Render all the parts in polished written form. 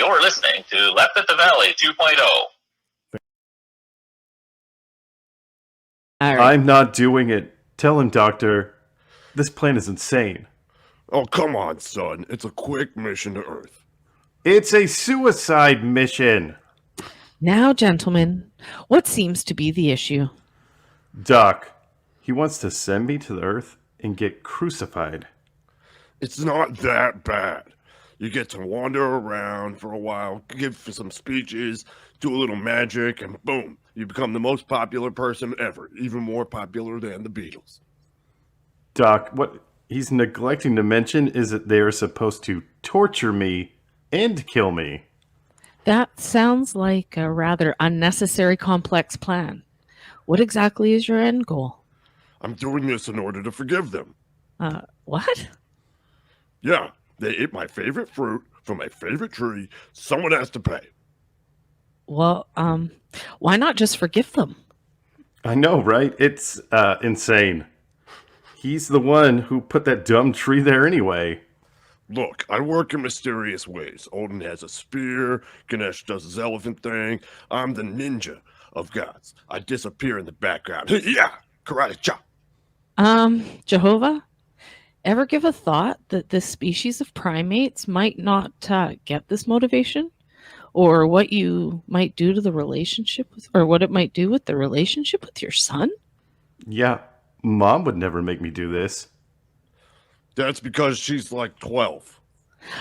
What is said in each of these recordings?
You're listening to Left at the Valley 2.0. All right. I'm not doing it. Tell him, Doctor. This plan is insane. Oh, come on, son. It's a quick mission to Earth. It's a suicide mission. Now, gentlemen, what seems to be the issue? Doc, he wants to send me to the Earth and get crucified. It's not that bad. You get to wander around for a while, give some speeches, do a little magic, and boom, you become the most popular person ever, even more popular than the Beatles. Doc, what he's neglecting to mention is that they are supposed to torture me and kill me. That sounds like a rather unnecessary complex plan. What exactly is your end goal? I'm doing this in order to forgive them. What? Yeah, they ate my favorite fruit from my favorite tree. Someone has to pay. Well, why not just forgive them? I know, right? It's insane. He's the one who put that dumb tree there anyway. Look, I work in mysterious ways. Odin has a spear, Ganesh does his elephant thing. I'm the ninja of gods. I disappear in the background. Yeah, karate chop. Jehovah, ever give a thought that this species of primates might not get this motivation? Or what you might do to the relationship with, or what it might do with the relationship with your son? Yeah, Mom would never make me do this. That's because she's like 12.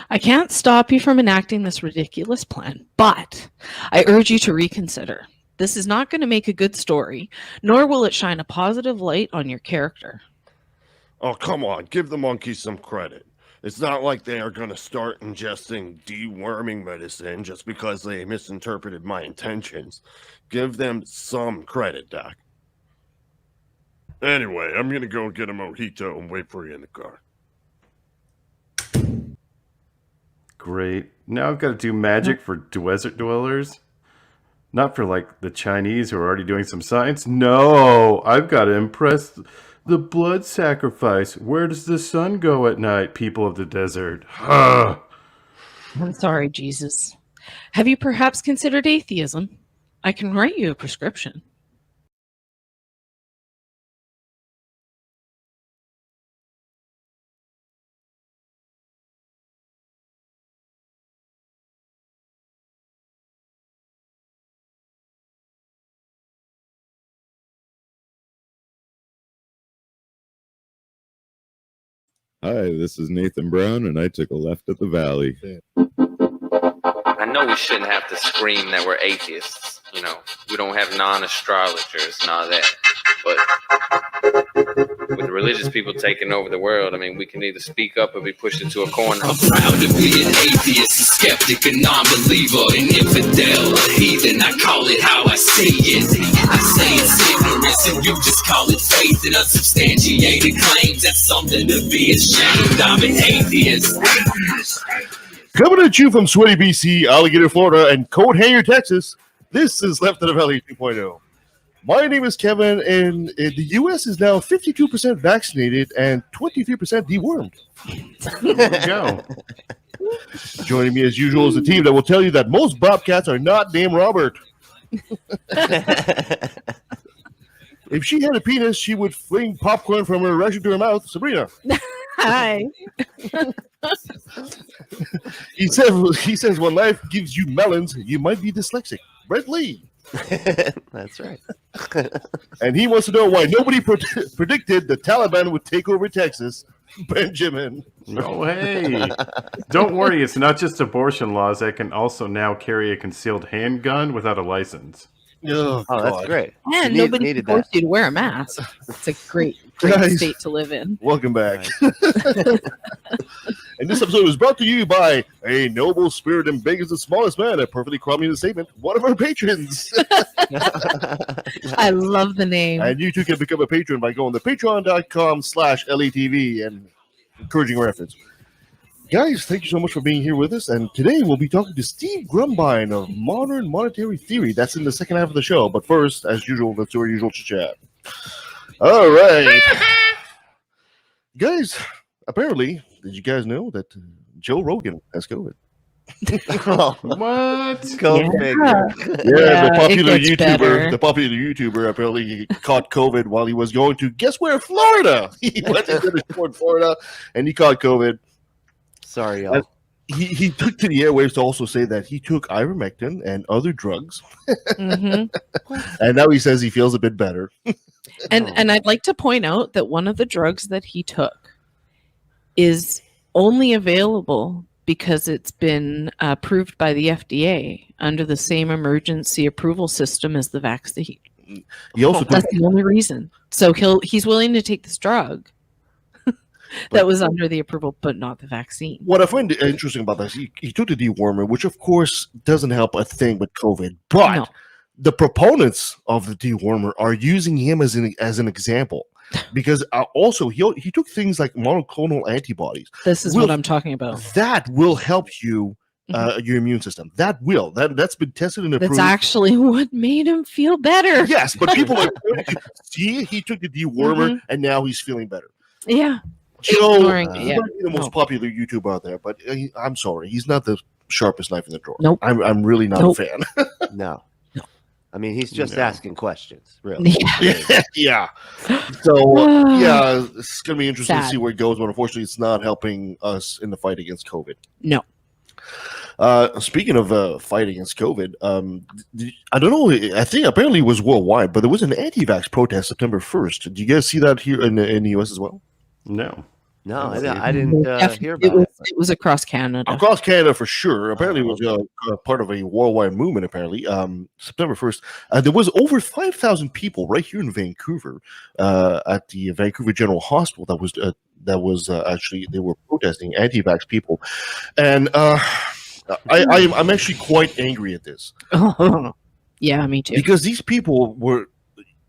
I can't stop you from enacting this ridiculous plan, but I urge you to reconsider. This is not going to make a good story, nor will it shine a positive light on your character. Oh, come on, give the monkeys some credit. It's not like they are going to start ingesting deworming medicine just because they misinterpreted my intentions. Give them some credit, Doc. Anyway, I'm going to go get a mojito and wait for you in the car. Great. Now I've got to do magic for desert dwellers? Not for, like, the Chinese who are already doing some science? No! I've got to impress the blood sacrifice. Where does the sun go at night, people of the desert? I'm sorry, Jesus. Have you perhaps considered atheism? I can write you a prescription. Hi, this is Nathan Brown, and I took a left at the Valley. I know we shouldn't have to scream that we're atheists. You know, we don't have non-astrologers and all that. But with the religious people taking over the world, I mean, we can either speak up or be pushed into a corner. I'm proud to be an atheist, a skeptic, a non-believer, an infidel, a heathen. I call it how I see it. I say it's ignorance and you just call it faith and unsubstantiated claims. That's something to be ashamed. I'm an atheist. Coming at you from sweaty BC, Alligator, Florida, and Coat Hanger, Texas, this is Left of the Valley 2.0. My name is Kevin, and the U.S. is now 52% vaccinated and 23% dewormed. There we go. Joining me as usual is a team that will tell you that most bobcats are not named Robert. If she had a penis, she would fling popcorn from her right into her mouth. Sabrina. Hi. He says when life gives you melons, you might be dyslexic. Brett Lee. That's right. And he wants to know why nobody predicted the Taliban would take over Texas. Benjamin. No way. Don't worry, it's not just abortion laws that can also now carry a concealed handgun without a license. Oh, that's great. And nobody forced you to wear a mask. It's a great state to live in. Welcome back. And this episode is brought to you by a noble spirit and beggars the smallest man, a perfectly crummy statement, one of our patrons. I love the name. And you too can become a patron by going to patreon.com/LATV and encouraging reference. Guys, thank you so much for being here with us. And today we'll be talking to Steve Grumbine of Modern Monetary Theory. That's in the second half of the show. But first, as usual, let's do our usual chat. All right. Guys, apparently, did you guys know that Joe Rogan has COVID? Oh, What? go Yeah. figure. Yeah, Yeah, it gets better. the popular YouTuber apparently caught COVID while he was going to guess where? Florida. He went to the show in Florida and he caught COVID. Sorry, y'all. He took to the airwaves to also say that he took ivermectin and other drugs, hmm and now he says he feels a bit better. And I'd like to point out that one of the drugs that he took is only available because it's been approved by the FDA under the same emergency approval system as the vaccine. He also took, That's the only reason. So he's willing to take this drug that was under the approval, but not the vaccine. what I find interesting about this, he took the dewormer, which of course doesn't help a thing with COVID, but No. the proponents of the dewormer are using him as an example, because also he took things like monoclonal antibodies. This is what I'm talking about. That will help you your immune system. That's been tested and approved. That's actually what made him feel better. Yes, but people are see he took the dewormer and now he's feeling better. Yeah. So Ignoring he it, might be the most popular YouTuber out there, but I'm sorry, he's not the sharpest knife in the drawer. Nope. I'm really not a fan. No. I mean, he's just asking questions, really. Yeah. Yeah. So yeah, it's gonna be interesting to Sad. see where it goes, but unfortunately, it's not helping us in the fight against COVID. No. Speaking of fight against COVID, I don't know. I think apparently it was worldwide, but there was an anti-vax protest September 1st. Did you guys see that here in the US as well? No. No, I didn't hear it about it. was across Canada. Across Canada for sure. Apparently, it was part of a worldwide movement. Apparently, September 1st, there was over 5,000 people right here in Vancouver at the Vancouver General Hospital. That was actually they were protesting anti-vax people, and I'm actually quite angry at this. Yeah, me too. Because these people were.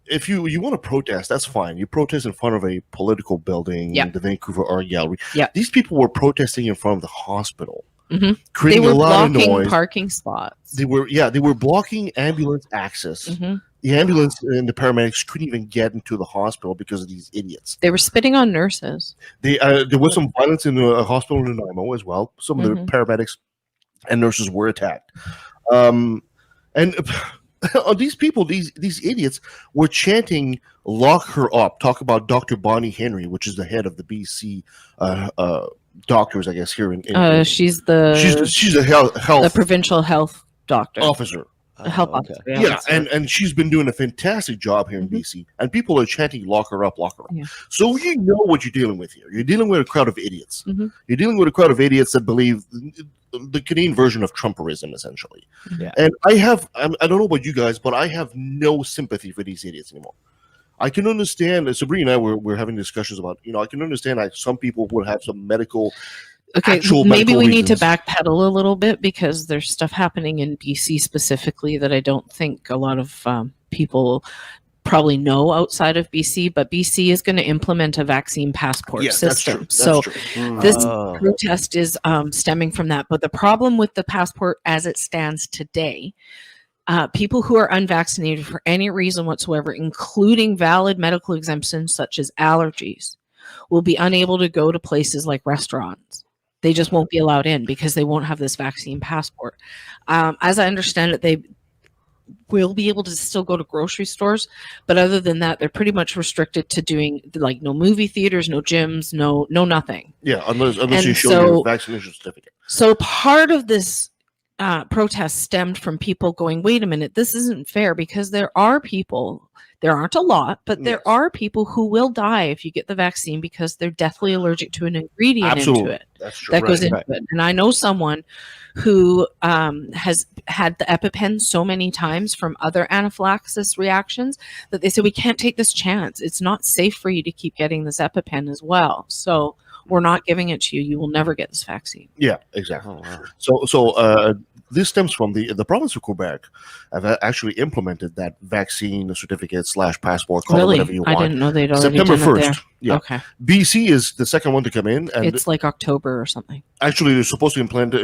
If you want to protest, that's fine. You protest in front of a political building, Yep. the Vancouver Art Gallery. Yep. These people were protesting in front of the hospital, They creating were a lot of blocking noise. parking spots. They were blocking ambulance access. Mhm. The ambulance and the paramedics couldn't even get into the hospital because of these idiots. They were spitting on nurses. There was some violence in a hospital in Nanaimo as well. Some of the Mhm. paramedics and nurses were attacked. And these people, these idiots, were chanting "Lock her up." Talk about Dr. Bonnie Henry, which is the head of the BC doctors, I guess here in She's the she's a health the provincial health doctor, officer. health okay. officer. Yeah, that's right. and she's been doing a fantastic job here in Mhm. BC, and people are chanting "Lock her up, lock her up." Yeah. So you know what you're dealing with here. You're dealing with a crowd of idiots. Mhm. You're dealing with a crowd of idiots that believe the Canadian version of Trumperism, essentially. Yeah. And I don't know about you guys, but I have no sympathy for these idiots anymore. I can understand. Sabrina and I were having discussions about. I can understand like some people would have some medical. Okay, actual maybe medical we need to reasons. backpedal a little bit because there's stuff happening in BC specifically that I don't think a lot of people probably know outside of BC, but BC is going to implement a vaccine passport Yes, that's system. true. That's So true. this Oh. protest is stemming from that. But the problem with the passport as it stands today, people who are unvaccinated for any reason whatsoever, including valid medical exemptions such as allergies, will be unable to go to places like restaurants. They just won't be allowed in because they won't have this vaccine passport. As I understand it, they will be able to still go to grocery stores, but other than that, they're pretty much restricted to doing like no movie theaters, no gyms, no nothing. Yeah, unless And you show so- your vaccination certificate. So part of this protest stemmed from people going, wait a minute, this isn't fair because there are people, there aren't a lot, but there Yes. are people who will die if you get the vaccine because they're deathly allergic to an ingredient Absolutely, into it that's true. that goes Right. into it. And I know someone who has had the EpiPen so many times from other anaphylaxis reactions that they said, we can't take this chance. It's not safe for you to keep getting this EpiPen as well. So we're not giving it to you. You will never get this vaccine. Yeah, exactly. Oh, wow. So this stems from the province of Quebec have actually implemented that vaccine certificate / passport, call it Really? whatever you I want. didn't know they'd already September done it there. 1st. Yeah. Okay. BC is the second one to come in, and It's like October or something. actually they're supposed to implement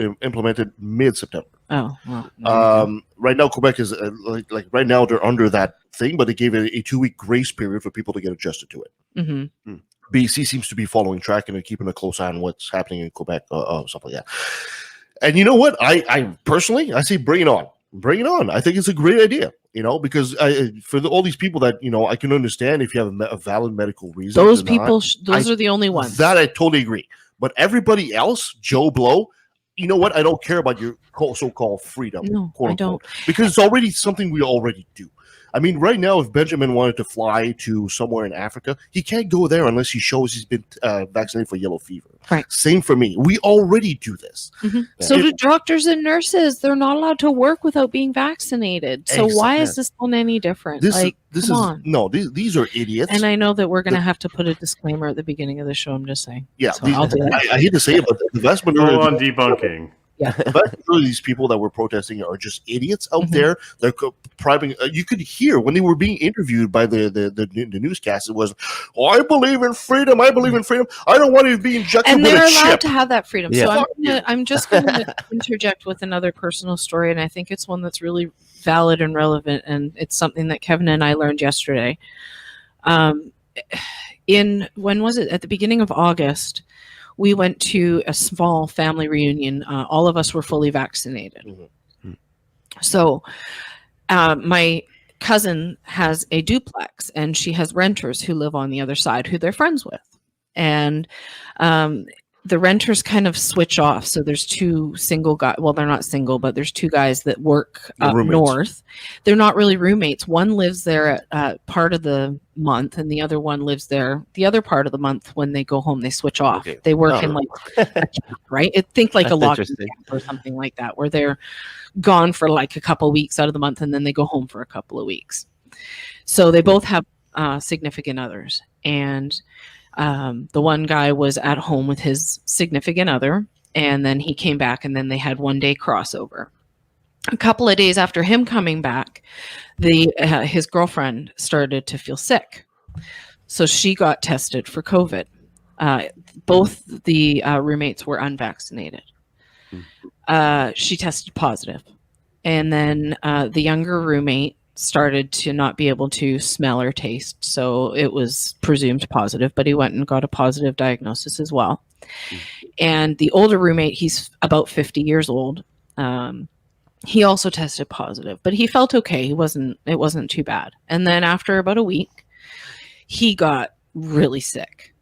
it mid-September. Oh, well. Right now, Quebec is like right now they're under that thing, but they gave it a 2-week grace period for people to get adjusted to it. Mm-hmm. BC seems to be following track and they're keeping a close eye on what's happening in Quebec, stuff like that. And you know what? I personally, I say bring it on. Bring it on. I think it's a great idea, because all these people that, I can understand if you have a valid medical reason. Those people, those are the only ones. That I totally agree. But everybody else, Joe Blow, you know what? I don't care about your so-called freedom. No, quote I unquote, don't. because it's already something we already do. I mean, right now, if Benjamin wanted to fly to somewhere in Africa, he can't go there unless he shows he's been vaccinated for yellow fever. Right. Same for me. We already do this. Mm-hmm. So do doctors and nurses. They're not allowed to work without being vaccinated. So why is this one any different? These are idiots. And I know that we're going to have to put a disclaimer at the beginning of the show. I'm just saying. Yeah, so I'll do that. I hate to say it, but the vast majority Full on debunking. Yeah, the vast majority of these people that were protesting are just idiots out there. They're bribing. You could hear when they were being interviewed by the newscast. It was, I believe in freedom. I believe in freedom. I don't want to be injected and with a they're chip. allowed to have that freedom. Yeah. So I'm just going to interject with another personal story, and I think it's one that's really valid and relevant, and it's something that Kevin and I learned yesterday. When was it? At the beginning of August, we went to a small family reunion. All of us were fully vaccinated. Mm-hmm. So my cousin has a duplex, and she has renters who live on the other side who they're friends with. And the renters kind of switch off. So there's two single guys. Well, they're not single, but there's two guys that work up north. They're not really roommates. One lives there at part of the month, and the other one lives there the other part of the month. When they go home, they switch off. Okay. They work in like a camp, right? Think like a logging interesting. camp or something like that, where they're gone for like a couple of weeks out of the month, and then they go home for a couple of weeks. So they both have significant others, and the one guy was at home with his significant other, and then he came back, and then they had 1 day crossover. A couple of days after him coming back, his girlfriend started to feel sick. So she got tested for COVID. Both the roommates were unvaccinated. She tested positive. And then the younger roommate started to not be able to smell or taste. So it was presumed positive, but he went and got a positive diagnosis as well. And the older roommate, he's about 50 years old. He also tested positive, but he felt okay. It wasn't too bad. And then after about a week, he got really sick.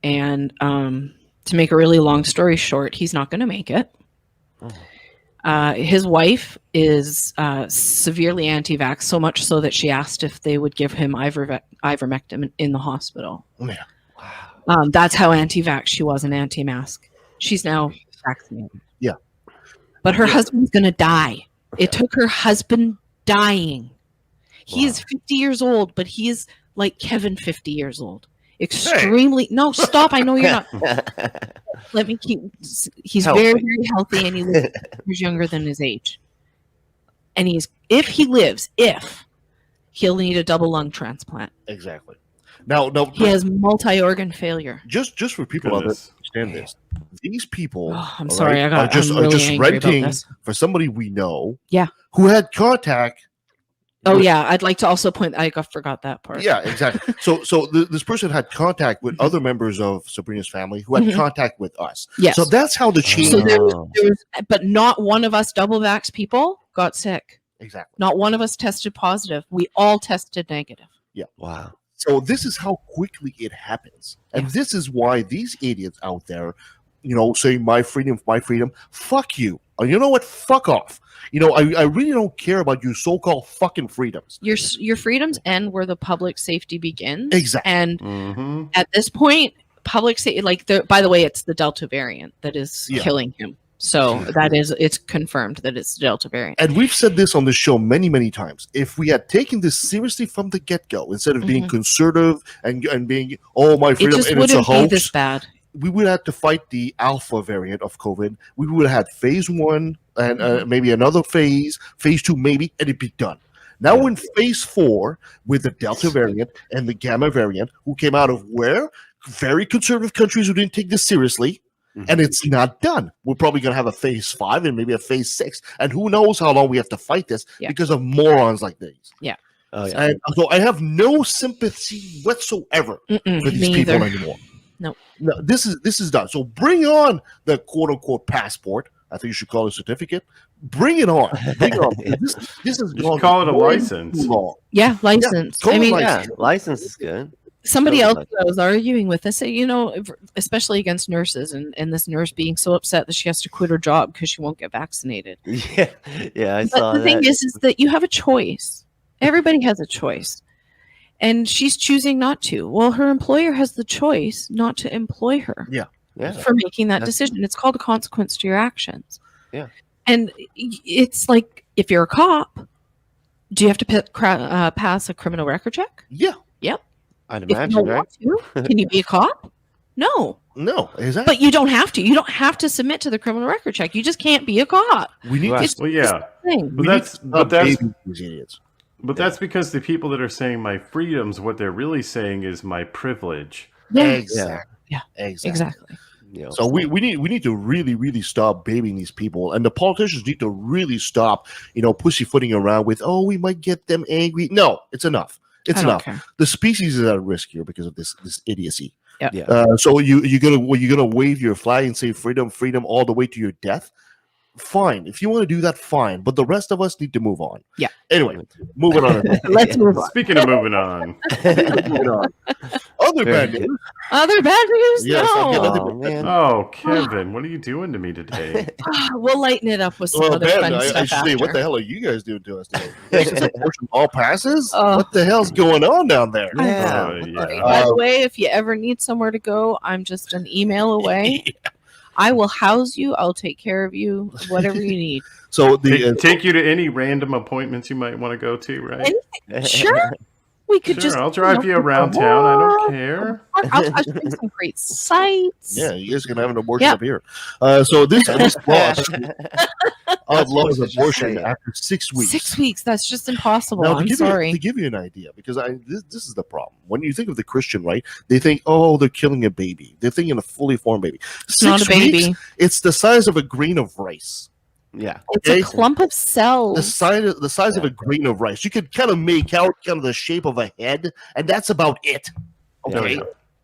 And to make a really long story short, he's not going to make it. His wife is severely anti-vax, so much so that she asked if they would give him ivermectin in the hospital. Yeah. That's how anti-vax she was, and anti-mask. She's now vaccinated. Yeah. But her husband's going to die. It took her husband dying. He is 50 years old, but he is like Kevin 50 years old. Extremely. No, stop. I know you're not. Let me keep. He's very, very healthy, and he lives years younger than his age. And if he lives, he'll need a double lung transplant. Exactly. Now, he has multi-organ failure. Just for people out there to understand this, these people. I'm sorry. Right, I'm just angry renting about this. for somebody we know. Yeah. Who had contact. Oh yeah, I'd like to also point. I forgot that part. Yeah, exactly. So this person had contact with other members of Sabrina's family who had contact with us. Yes. So that's how the chain. So there was, but not one of us double vax people got sick. Exactly. Not one of us tested positive. We all tested negative. Yeah. Wow. So this is how quickly it happens, and this is why these idiots out there, saying my freedom. Fuck you. You know what? Fuck off. I really don't care about your so-called fucking freedoms. Your freedoms end where the public safety begins. Exactly. And at this point, public safety, by the way, it's the Delta variant that is killing him. So it's confirmed that it's the Delta variant. And we've said this on the show many, many times. If we had taken this seriously from the get-go, instead of being conservative and being, my freedom, it just and it's a wouldn't hoax, be this bad. We would have to fight the alpha variant of COVID. We would have had phase 1 and maybe another phase 2 maybe, and it'd be done. Now in phase 4 with the Delta variant and the Gamma variant, who came out of where? Very conservative countries who didn't take this seriously, and it's not done. We're probably going to have a phase 5 and maybe a phase 6, and who knows how long we have to fight this because of morons like these. Yeah. Oh, yeah. And so I have no sympathy whatsoever for these people anymore. No, this is done. So bring on the quote unquote passport. I think you should call it a certificate. Bring it on. Bring it on. This is You should call it a license. Yeah, license. call I it mean, license. Yeah, license is good. somebody Totally. else that I was arguing with, I say, you know, especially against nurses, and this nurse being so upset that she has to quit her job because she won't get vaccinated. Yeah, I But saw the that. thing is that you have a choice. Everybody has a choice. And she's choosing not to. Well, her employer has the choice not to employ her yeah, for making that That's- decision. It's called a consequence to your actions. Yeah. And it's like, if you're a cop, do you have to pass a criminal record check? Yeah. Yep. I'd If you imagine, don't right? want to, can you be a cop? No. No, exactly. But you don't have to. You don't have to submit to the criminal record check. You just can't be a cop. We need Right. to Well, yeah, Thing. but that's baby these idiots. but that's because the people that are saying my freedoms, what they're really saying is my privilege. Yes. Exactly. Yeah. Exactly. You know, So we need to really stop babying these people, and the politicians need to really stop, pussyfooting around with, oh, we might get them angry. No, it's enough. It's I don't enough. care. The species is at risk here because of this idiocy. Yep. Yeah. So you're gonna wave your flag and say freedom all the way to your death. Fine, if you want to do that, fine. But the rest of us need to move on. Yeah. Anyway, moving on. Let's move on. Speaking of moving on, Moving on. Other bad Very news. Other bad news? Yes, I'll get no. nothing Oh, man. oh Kevin, what are you doing to me today? We'll lighten it up with some Well, other Ben, fun I stuff should say, what after. the hell are you guys doing to us today? Since abortion all passes? Oh. What the hell's going on down there? Yeah. Yeah. By the way, if you ever need somewhere to go, I'm just an email away. I will house you. I'll take care of you. Whatever you need. So the Take you to any random appointments you might want to go to, right? Sure. We could Sure, just. I'll drive you around town. I don't care. I'll show you some great sites. yeah, you guys can have an abortion Yeah. up here. So this law outlaws That's what abortion you're saying. after 6 weeks. 6 weeks. That's just impossible. Now, I'm sorry. to give you an idea, because this is the problem. When you think of the Christian right, they think, oh, they're killing a baby. They're thinking a fully formed baby. It's not a 6 weeks, baby. it's the size of a grain of rice. Yeah. It's Okay. a clump of The cells. size of a grain of rice. You could kind of make out kind of the shape of a head, and that's about it. Okay, Yeah.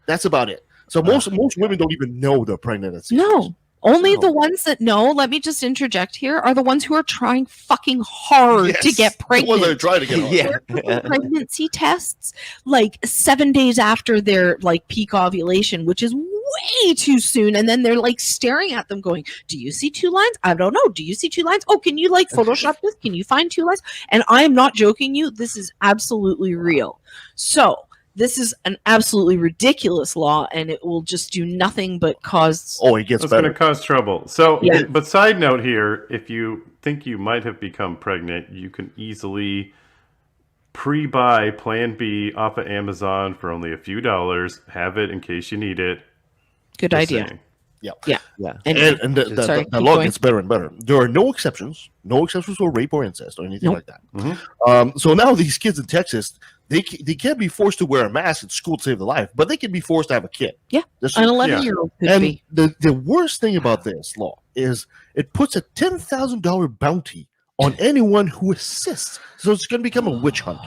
that's about it. So most women don't even know they're pregnant at 6 No. weeks. Only No. the ones that know, let me just interject here, are the ones who are trying fucking hard to Yes, get the ones that are pregnant. trying to get on. Yeah. They're doing pregnancy tests like 7 days after their like peak ovulation, which is way too soon. And then they're like staring at them going, do you see 2 lines? I don't know. Do you see 2 lines? Oh, can you like Photoshop this? Can you find 2 lines? And I am not joking you. This is absolutely real. So this is an absolutely ridiculous law, and it will just do nothing but cause. Oh, it gets That's going to better. cause trouble. So, Yeah. but side note here, if you think you might have become pregnant, you can easily pre-buy Plan B off of Amazon for only a few dollars. Have it in case you need it. Good Just idea. saying. Yeah. Anyway, And the Sorry, the keep law going. gets better and better. There are no exceptions. No exceptions for rape or incest or anything Nope. like that. Mhm. So now these kids in Texas, they can't be forced to wear a mask at school to save their life, but they can be forced to have a kid. Yeah. This an is- 11-year-old could and be. the worst thing about this law is it puts a $10,000 bounty on anyone who assists. So it's going to become a witch hunt.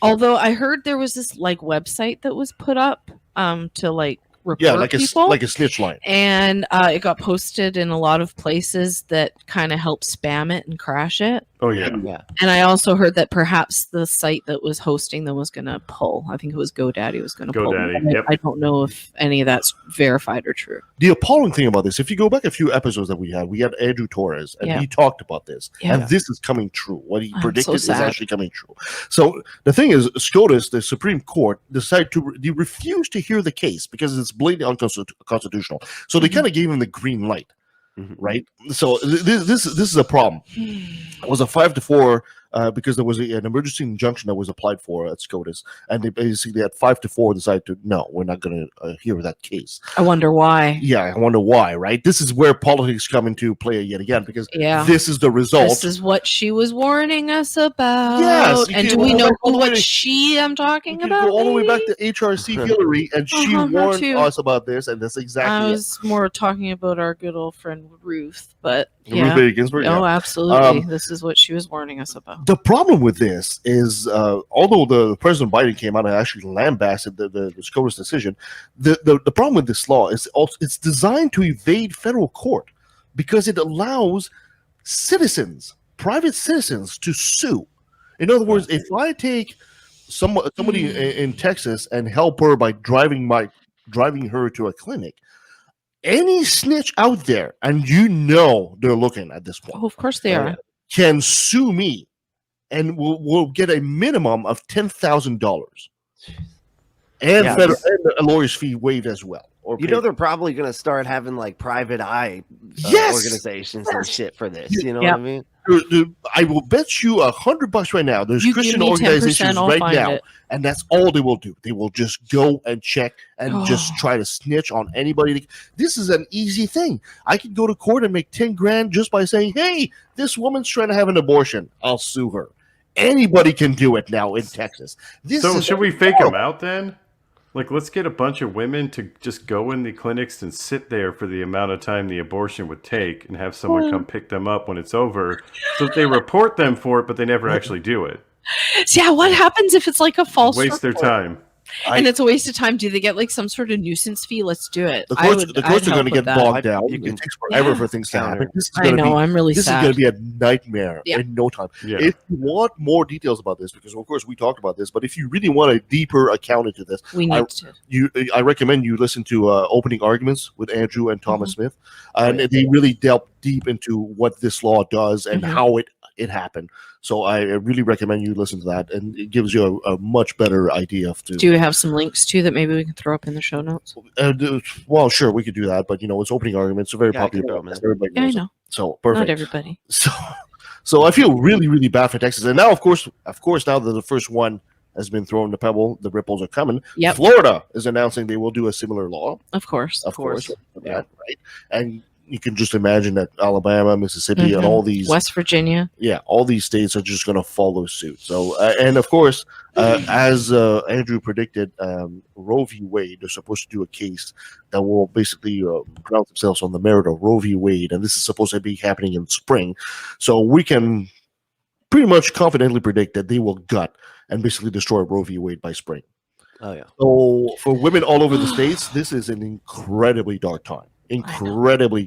Although I heard there was this like website that was put up to like report Yeah, like people. a snitch line. And it got posted in a lot of places that kind of help spam it and crash it. Oh, yeah. Yeah. And I also heard that perhaps the site that was hosting them was going to pull. I think it was GoDaddy was going to pull. GoDaddy, them. yep. I don't know if any of that's verified or true. The appalling thing about this, if you go back a few episodes that we had Andrew Torres, and Yeah. he talked about this, Yeah. and this is coming true. What he I'm predicted so is sad. actually coming true. So the thing is, SCOTUS, the Supreme Court, decided they refused to hear the case because it's blatantly unconstitutional. So they Mhm. kind of gave him the green light, Mhm. right? So this is a problem. It was a 5-4 because there was an emergency injunction that was applied for at SCOTUS, and they basically at 5-4 decided to no, we're not going to hear that case. I wonder why. Yeah, I wonder why, right? This is where politics come into play yet again because Yeah. this is the result. This is what she was warning us about. Yes, you And can do we go know back all the what way- she I'm You talking can about? go all the way back maybe? to HRC Hillary, and she Her warned too. us about this, and that's I exactly was more talking about our good old friend Ruth, but it. yeah. Ruth Bader Ginsburg, yeah. Oh, absolutely. Um, This is what she was warning us about. The problem with this is, although the President Biden came out and actually lambasted the SCOTUS decision, the problem with this law is also, it's designed to evade federal court. because it allows citizens, private citizens, to sue. In other words, if I take somebody in Texas and help her by driving her to a clinic, any snitch out there, and they're looking at this point, Oh, of course they are. can sue me, and will get a minimum of $10,000, and Yeah, and a lawyer's fee waived as well. Or You know they're probably going to start having like private eye organizations and shit for this. You know what I mean? I will bet you $100 right now. There's You give Christian me 10%, organizations I'll right find now, it. and that's all they will do. They will just go and check and just try to snitch on anybody. This is an easy thing. I can go to court and make 10 grand just by saying, "Hey, this woman's trying to have an abortion. I'll sue her." Anybody can do it now in Texas. So should we fake them out then? Like, let's get a bunch of women to just go in the clinics and sit there for the amount of time the abortion would take, and have someone come pick them up when it's over, so that they report them for it, but they never actually do it. So, yeah, what happens if it's like a false Waste their report? time. And it's a waste of time. Do they get like some sort of nuisance fee? Let's do it. The courts are going to get bogged down. You can- It takes forever for things to happen. This is I gonna know. I'm really This sad. is going to be a nightmare in no time. Yeah. If you want more details about this, because of course we talked about this, but if you really want a deeper account into this, we need to. I recommend you listen to Opening Arguments with Andrew and Thomas Smith, and they really delve deep into what this law does and how it happened. So I really recommend you listen to that, and it gives you a much better idea of. Do you have some links too that maybe we can throw up in the show notes? Well, sure, we could do that, but it's Opening Arguments. It's a very popular podcast. Everybody knows I know. it. So perfect. Not everybody. So I feel really, really bad for Texas, and now, of course, now that the first one has been thrown the pebble, the ripples are coming. Yep. Florida is announcing they will do a similar law. Of course. Right? And you can just imagine that Alabama, Mississippi, and all these West Virginia, all these states are just going to follow suit. So, and of course, as Andrew predicted, Roe v. Wade, they're supposed to do a case that will basically ground themselves on the merit of Roe v. Wade, and this is supposed to be happening in spring. So we can pretty much confidently predict that they will gut and basically destroy Roe v. Wade by spring. Oh yeah. So for women all over the states, this is an incredibly dark time. Incredibly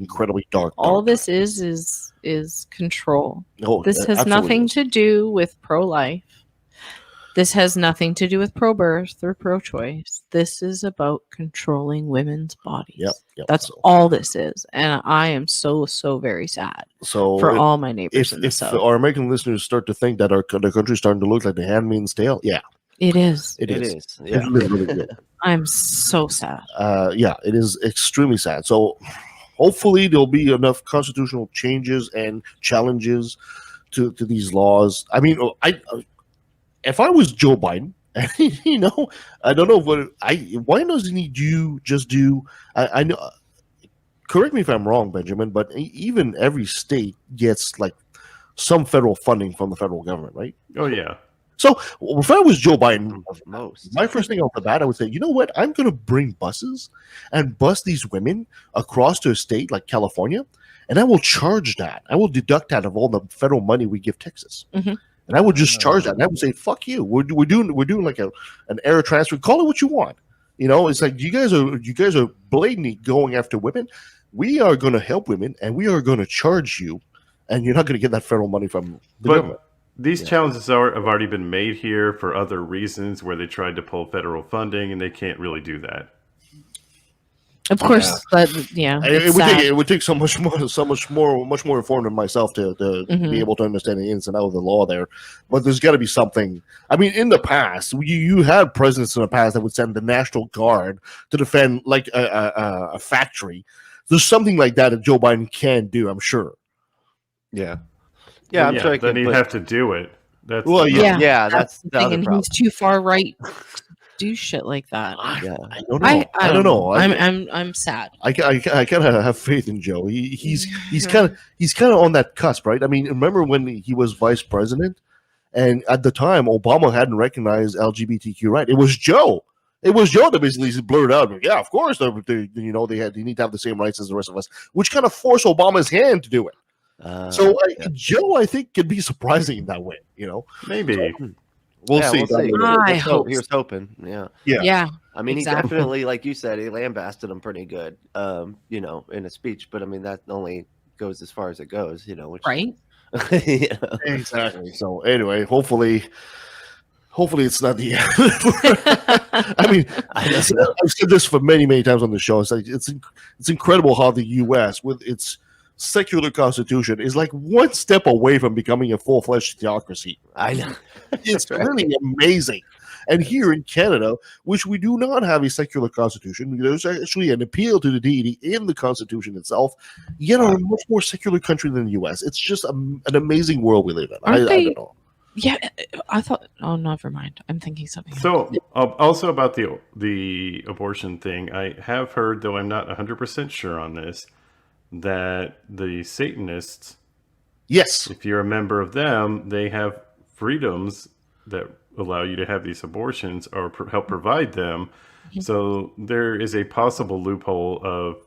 dark. all this is control. Oh, This has absolutely nothing is. to do with pro-life. This has nothing to do with pro-birth or pro-choice. This is about controlling women's bodies. Yep. That's all this is, and I am so very sad So for all my neighbors in the if South. our American listeners start to think that the country is starting to look like the Handmaid's Tale, It is. it is. Yeah. It really is. I'm so sad. It is extremely sad. So hopefully there'll be enough constitutional changes and challenges to these laws. I mean, if I was Joe Biden, I don't know why doesn't he just do? I know. Correct me if I'm wrong, Benjamin, but even every state gets like some federal funding from the federal government, right? Oh yeah. So if I was Joe Biden, Most. my first thing off the bat, I would say, you know what? I'm going to bring buses and bus these women across to a state like California, and I will charge that. I will deduct that of all the federal money we give Texas, and I would just charge that. And I would say, "Fuck you! We're doing like an air transfer. Call it what you want." It's like you guys are blatantly going after women. We are going to help women, and we are going to charge you, and you're not going to get that federal money from the government. These challenges have already been made here for other reasons, where they tried to pull federal funding, and they can't really do that. Of course, but it would take so much more informed than myself to be able to understand the ins and outs of the law there. But there's got to be something. I mean, in the past, you had presidents in the past that would send the National Guard to defend like a factory. There's something like that Joe Biden can do, I'm sure. Yeah. Yeah, I'm sure. Then he'd have to do it. That's that's the the thing, other and problem. he's too far right to do shit like that. Yeah. I don't know. I don't know. I'm sad. I kind of have faith in Joe. He's kind of on that cusp, right? I mean, remember when he was vice president, and at the time Obama hadn't recognized LGBTQ right? It was Joe. It was Joe that basically blurted out, "Yeah, of course, they need to have the same rights as the rest of us," which kind of forced Obama's hand to do it. Joe, I think, could be surprising in that way. Maybe. So, we'll see. I hope Here's hoping. Yeah. I mean, exactly. he definitely, like you said, he lambasted him pretty good. In a speech. But I mean, that only goes as far as it goes, which, Right? Exactly. So anyway, hopefully it's not the end. I mean, I've said this for many times on the show. It's like it's incredible how the U.S. with its secular constitution is like one step away from becoming a full-fledged theocracy. I know. It's really amazing. And here in Canada, which we do not have a secular constitution, there's actually an appeal to the deity in the constitution itself, yet are a much more secular country than the U.S. It's just an amazing world we live in. I don't know. Yeah, I thought. Oh, never mind. I'm thinking something. So, also about the abortion thing, I have heard, though I'm not 100% sure on this, that the Satanists, yes, if you're a member of them, they have freedoms that allow you to have these abortions or help provide them. So there is a possible loophole of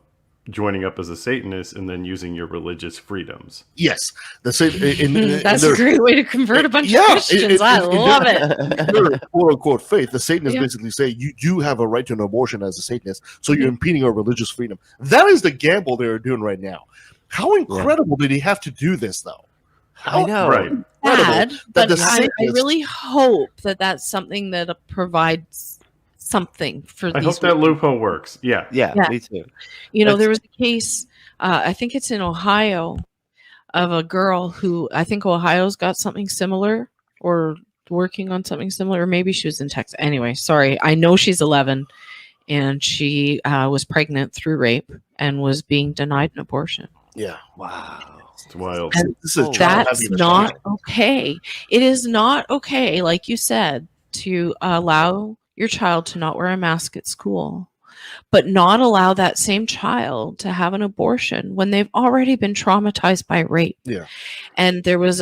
joining up as a Satanist and then using your religious freedoms. Yes, that's a great way to convert a bunch of Christians. I love it. Their quote unquote faith, the Satanists basically say you do have a right to an abortion as a Satanist, so you're impeding our religious freedom. That is the gamble they're doing right now. How incredible did he have to do this, though? I know. Right. Bad, but I really hope that that's something that provides something for these. I hope that loophole works. Yeah, me too. There was a case, I think it's in Ohio, of a girl who, I think Ohio's got something similar or working on something similar, or maybe she was in Texas. Anyway, sorry. I know she's 11 and she was pregnant through rape and was being denied an abortion. Yeah. Wow. It's wild. And that's not okay. It is not okay, like you said, to allow your child to not wear a mask at school, but not allow that same child to have an abortion when they've already been traumatized by rape. Yeah. And there was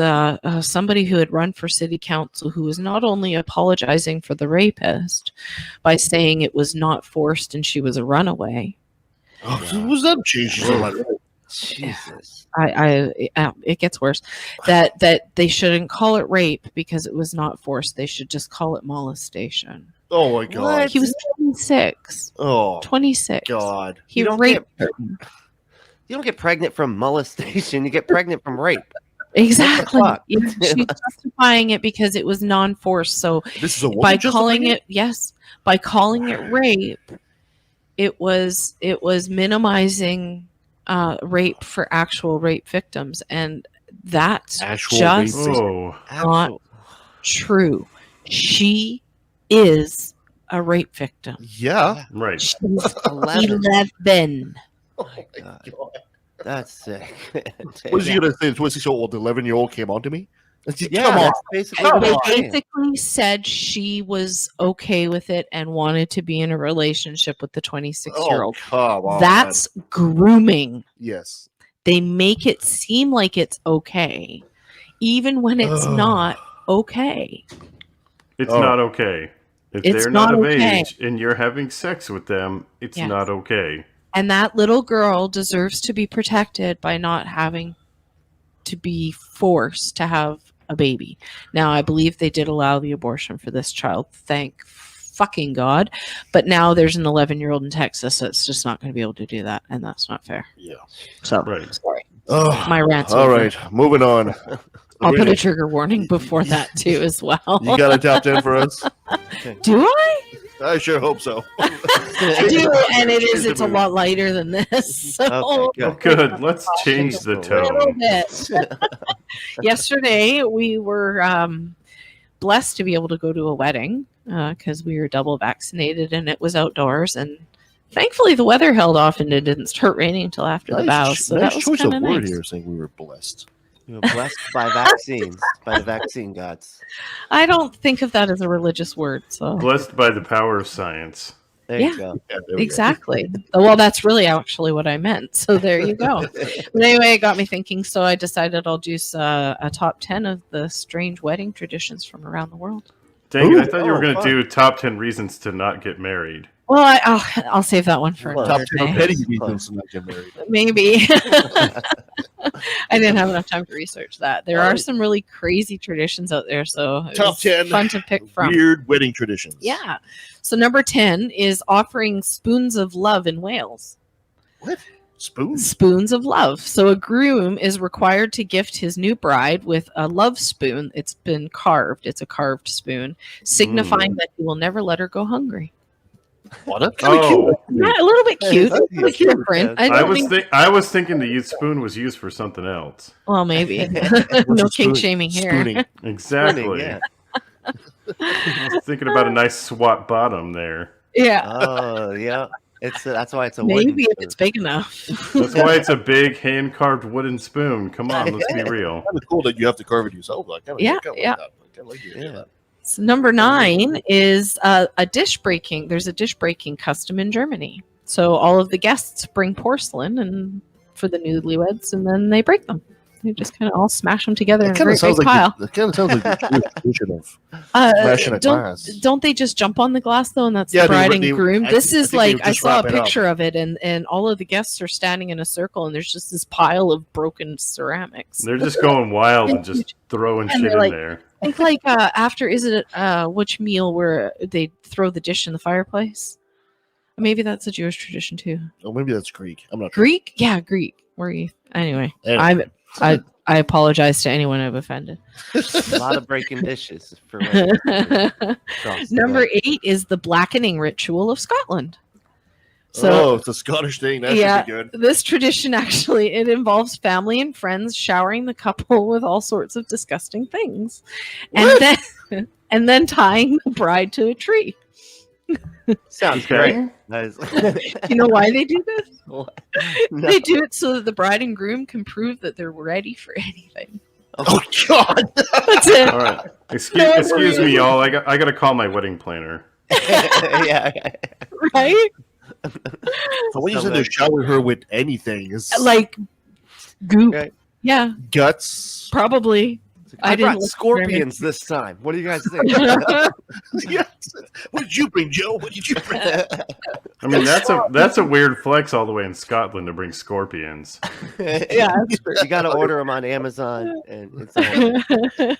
somebody who had run for city council who was not only apologizing for the rapist by saying it was not forced and she was a runaway. Oh, was that Jesus? Jesus. It gets worse. That they shouldn't call it rape because it was not forced. They should just call it molestation. Oh my God. What? He was 26. Oh, 26. God. He raped her. You don't get pregnant from molestation. You get pregnant from rape. Exactly. She's justifying it because it was non-forced. So this is by calling it rape, it was minimizing rape for actual rape victims, and that's just not true. She is a rape victim. Yeah, right. She's 11. Oh my God. That's sick. What is he gonna say? 26-year-old, 11-year-old came on to me. Yeah, come on. They basically said she was okay with it and wanted to be in a relationship with the 26-year-old. Oh, come on. That's grooming. Yes. They make it seem like it's okay, even when it's not okay. It's not okay. If It's they're not of okay. age and you're having sex with them, it's not okay. And that little girl deserves to be protected by not having to be forced to have a baby. Now, I believe they did allow the abortion for this child. Thank fucking God. But now there's an 11-year-old in Texas that's just not going to be able to do that. And that's not fair. Yeah. So, sorry. Oh, my rant's all over. right. Moving on. I'll put a trigger warning before that too as well. You got a top 10 for us? Do I? I sure hope so. I do, and it's a lot lighter than this. So. Okay, good. Let's change the tone. Yesterday, we were blessed to be able to go to a wedding because we were double vaccinated and it was outdoors. And thankfully, the weather held off and it didn't start raining until after the bows. So that was choice kind of of word nice. here, saying we were blessed. You were blessed by vaccines, by the vaccine gods. I don't think of that as a religious word. So Blessed by the power of science. There you go. Yeah, there we exactly. Well, that's really actually what I meant. So there you go. But anyway, it got me thinking. So I decided I'll do a top 10 of the strange wedding traditions from around the world. Dang it, I thought you were going to fun. do top 10 reasons to not get married. Well, I'll save that one for Top another 10 day. petty reasons to not get married. Maybe. I didn't have enough time to research that. There are some really crazy traditions out there, so it Top was 10 fun to pick from. Weird wedding traditions. Yeah. So number 10 is offering spoons of love in Wales. What? Spoons of love. So a groom is required to gift his new bride with a love spoon. It's been carved. It's a carved spoon, signifying that he will never let her go hungry. Well, that's kind of cute. Yeah, a little bit cute. It's cute. different. I was thinking the spoon was used for something else. Well, maybe. No kink shaming here. Spooning. Exactly. Spooning, yeah. I was thinking about a nice swat bottom there. Yeah. Oh, yeah. That's why it's a Maybe wooden if spoon. it's big enough. That's why it's a big hand-carved wooden spoon. Come on, let's be real. Kind of cool that you have to carve it yourself. Yeah. So number 9 is a dish breaking. There's a dish breaking custom in Germany. So all of the guests bring porcelain and for the newlyweds, and then they break them. They just kind of all smash them together in a great big pile. It kind of sounds like the tradition of smashing a glass. Don't they just jump on the glass though, and that's Yeah, the bride and they- groom? I This is think they like would I just saw a wrap it up. picture of it, and all of the guests are standing in a circle, and there's just this pile of broken ceramics. They're just going wild and just throwing And shit they're in like- there. I think like after is it which meal where they throw the dish in the fireplace? Maybe that's a Jewish tradition too. Oh, maybe that's Greek. I'm not sure. Greek, yeah, Greek. Where you anyway? Anyway. I apologize to anyone I've offended. A lot of breaking dishes for Number 8 is the blackening ritual of Scotland. So it's a Scottish thing. That should be good. This tradition actually it involves family and friends showering the couple with all sorts of disgusting things, and then tying the bride to a tree. Sounds Okay. great. You know why they do this? No. They do it so that the bride and groom can prove that they're ready for anything. Oh God! That's it. All right. Excuse me, y'all. I got to call my wedding planner. Yeah. Right? So when you said to shower her with anything, is Like goop. Okay. Yeah, guts. Probably. I didn't brought look scorpions this time. What do you guys think? Yes. What did you bring, Joe? What did you bring? I mean, that's a weird flex all the way in Scotland to bring scorpions. Yeah. You got to order them on Amazon. And it's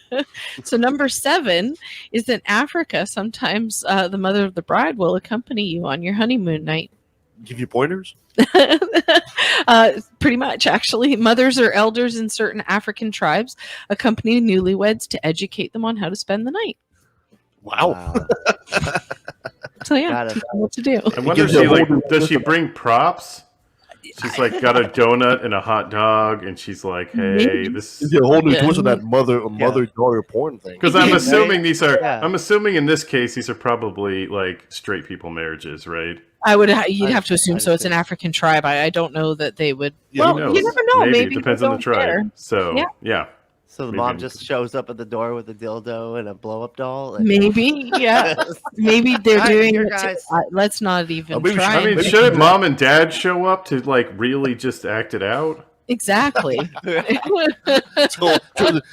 So number 7 is in Africa. Sometimes the mother of the bride will accompany you on your honeymoon night. Give you pointers? Pretty much, actually. Mothers or elders in certain African tribes accompany newlyweds to educate them on how to spend the night. Wow. So yeah, Got it. teach them what to do. I wonder if does she bring props? She's like got a donut and a hot dog, and she's like, "Hey, this." Is there a whole new Yeah. twist on that mother-daughter porn thing? Because I'm Yeah. assuming these are. Yeah. I'm assuming in this case these are probably like straight people marriages, right? You'd have to assume I'd so. It's an think- African tribe. I don't know that they would. Yeah, Who well, knows? you never know. Maybe it depends they on the don't tribe. care. So Yeah. yeah. So the Maybe. mom just shows up at the door with a dildo and a blow-up doll. And Maybe, yeah. Maybe they're All right, doing here, it. guys. Let's not even maybe try. I mean, and- shouldn't mom and dad show up to like really just act it out? exactly. So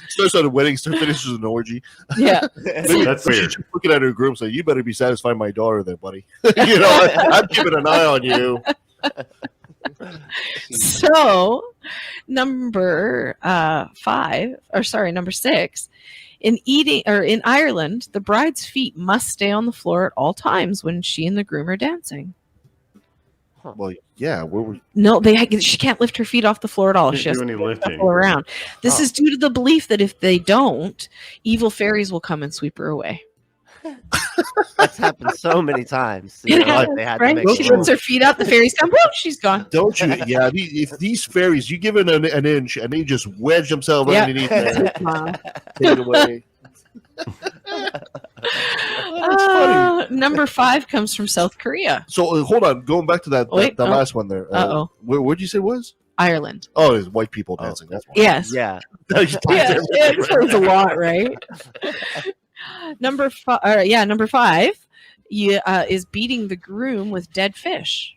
starts at a wedding, finishes an orgy. Yeah. That's She's weird. just looking at her groom, saying, "You better be satisfying my daughter, there, buddy. You know, I'm keeping an eye on you." So, number 6, in Ireland, the bride's feet must stay on the floor at all times when she and the groom are dancing. Well, yeah. Where were No, she can't lift her feet off the floor at all. She Can't has do to any lifting. shuffle around. This Oh. is due to the belief that if they don't, evil fairies will come and sweep her away. That's happened so many times. It Like, happens, they had right? to make She sure. puts her feet out, the fairies come, whoop, she's gone. Don't you? Yeah. If these fairies, you give it an inch, and they just wedge themselves Yeah. underneath there, Wow. take it away. Number 5 comes from South Korea, So hold on, going back to that Wait, last one there. Uh-oh. Where'd you say it was? Ireland. Oh, it's white people dancing. That's why. Yes. Yeah. Yeah, it explains a lot, right? Number 5 is beating the groom with dead fish.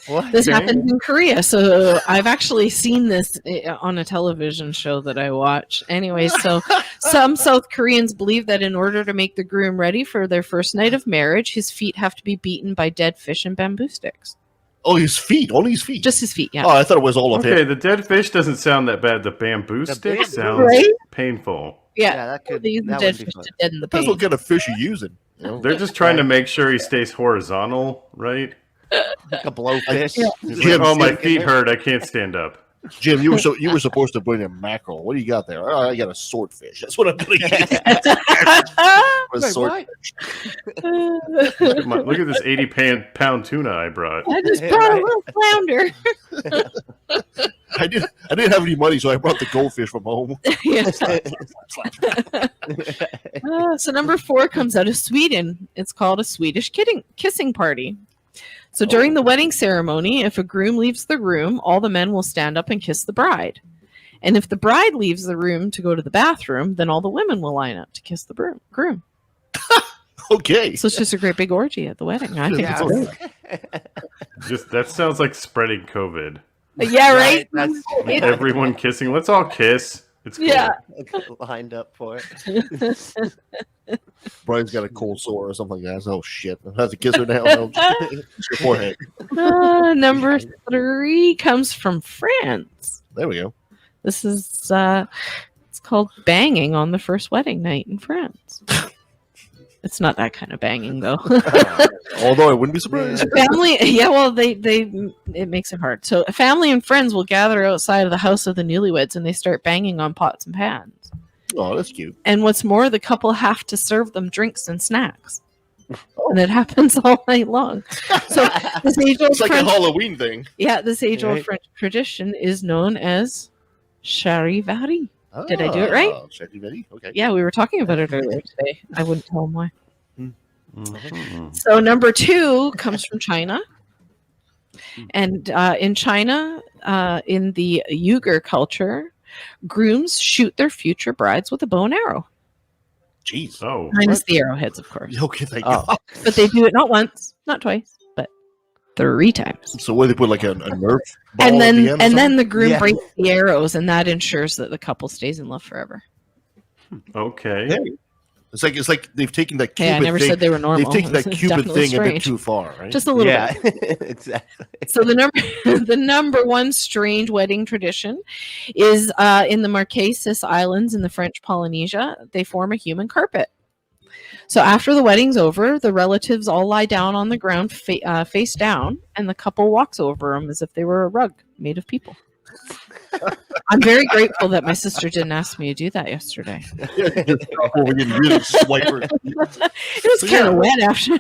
What? This Okay. happens in Korea, so I've actually seen this on a television show that I watch. Anyway, so some South Koreans believe that in order to make the groom ready for their first night of marriage, his feet have to be beaten by dead fish and bamboo sticks. Oh, his feet. Only his feet. Just his feet, yeah. Oh, I thought it was all of Okay, him. the dead fish doesn't sound that bad. The bamboo The stick bamboo, sounds right? painful. Yeah, that could. they use the That dead would be fish fun. to deaden the Depends pain. what kind of fish you're using. You know? They're just trying to make sure he stays horizontal, right? Like a blowfish. Yeah. Jim, Oh, my Jim, feet hurt. I can't stand up. Jim, you were supposed to bring a mackerel. What do you got there? Oh, I got a swordfish. That's what I'm going to get. A Wait, swordfish. Look at this 80-pound tuna I brought. I just brought a little flounder. I didn't have any money, so I brought the goldfish from home. Yes. So number 4 comes out of Sweden. It's called a Swedish kissing party. So during the wedding ceremony, if a groom leaves the room, all the men will stand up and kiss the bride. And if the bride leaves the room to go to the bathroom, then all the women will line up to kiss the groom. Okay. So it's just a great big orgy at the wedding. I think it's great. That sounds like spreading COVID. Yeah, right? That's Everyone kissing. Let's all kiss. It's cool. Yeah. lined up for it. Brian's got a cold sore or something like that. Oh, shit. I have to kiss her now. No, just your forehead. Number 3 comes from France. There we go. This is it's called banging on the first wedding night in France. It's not that kind of banging though. Although I wouldn't be surprised. Family, yeah, well, it makes it hard. So family and friends will gather outside of the house of the newlyweds and they start banging on pots and pans. Oh, that's cute. And what's more, the couple have to serve them drinks and snacks. And it happens all night long. So this age-old It's like French, a Halloween thing. yeah, this age-old Right. French tradition is known as charivari. Did I do it right? Charivari. Okay. Yeah, we were talking about it earlier today. I wouldn't tell them why. Mhm. So number 2 comes from China. And in China, in the Uyghur culture, grooms shoot their future brides with a bow and arrow. Jeez. Oh, Minus the arrowheads, of course. Okay, thank Oh. you. But they do it not once, not twice, but 3 times. So where they put like a Nerf ball And at then the end or something? the groom Yeah. breaks the arrows, and that ensures that the couple stays in love forever. okay. Hey, It's like they've taken that Hey, Cupid I never thing. said they were normal. They've taken that It's Cupid definitely thing a bit strange. too far, right? Just a little Yeah, bit. exactly. So the number 1 strange wedding tradition is in the Marquesas Islands in the French Polynesia. They form a human carpet. So after the wedding's over, the relatives all lie down on the ground face down, and the couple walks over them as if they were a rug made of people. I'm very grateful that my sister didn't ask me to do that yesterday. Really swipe her. It was kind of wet after.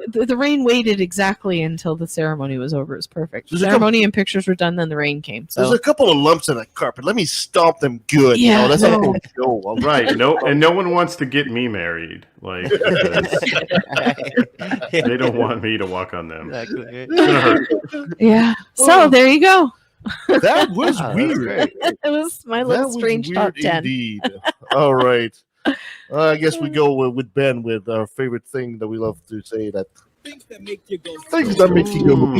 The rain waited exactly until the ceremony was over. It was perfect. The There's a ceremony and pictures were done, then the rain came. There's So a couple of lumps in that carpet. Let me stomp them good. Yeah, That's no. how they go. All right. Right. No one wants to get me married. Like, because they don't want me to walk on them. Exactly. It's gonna hurt. yeah. So there you go. That was Wow, that's weird. great. It was my That little was strange weird top 10. indeed. All right. I guess we go with Ben with our favorite thing that we love to say, that Things that make you go. things that make you go.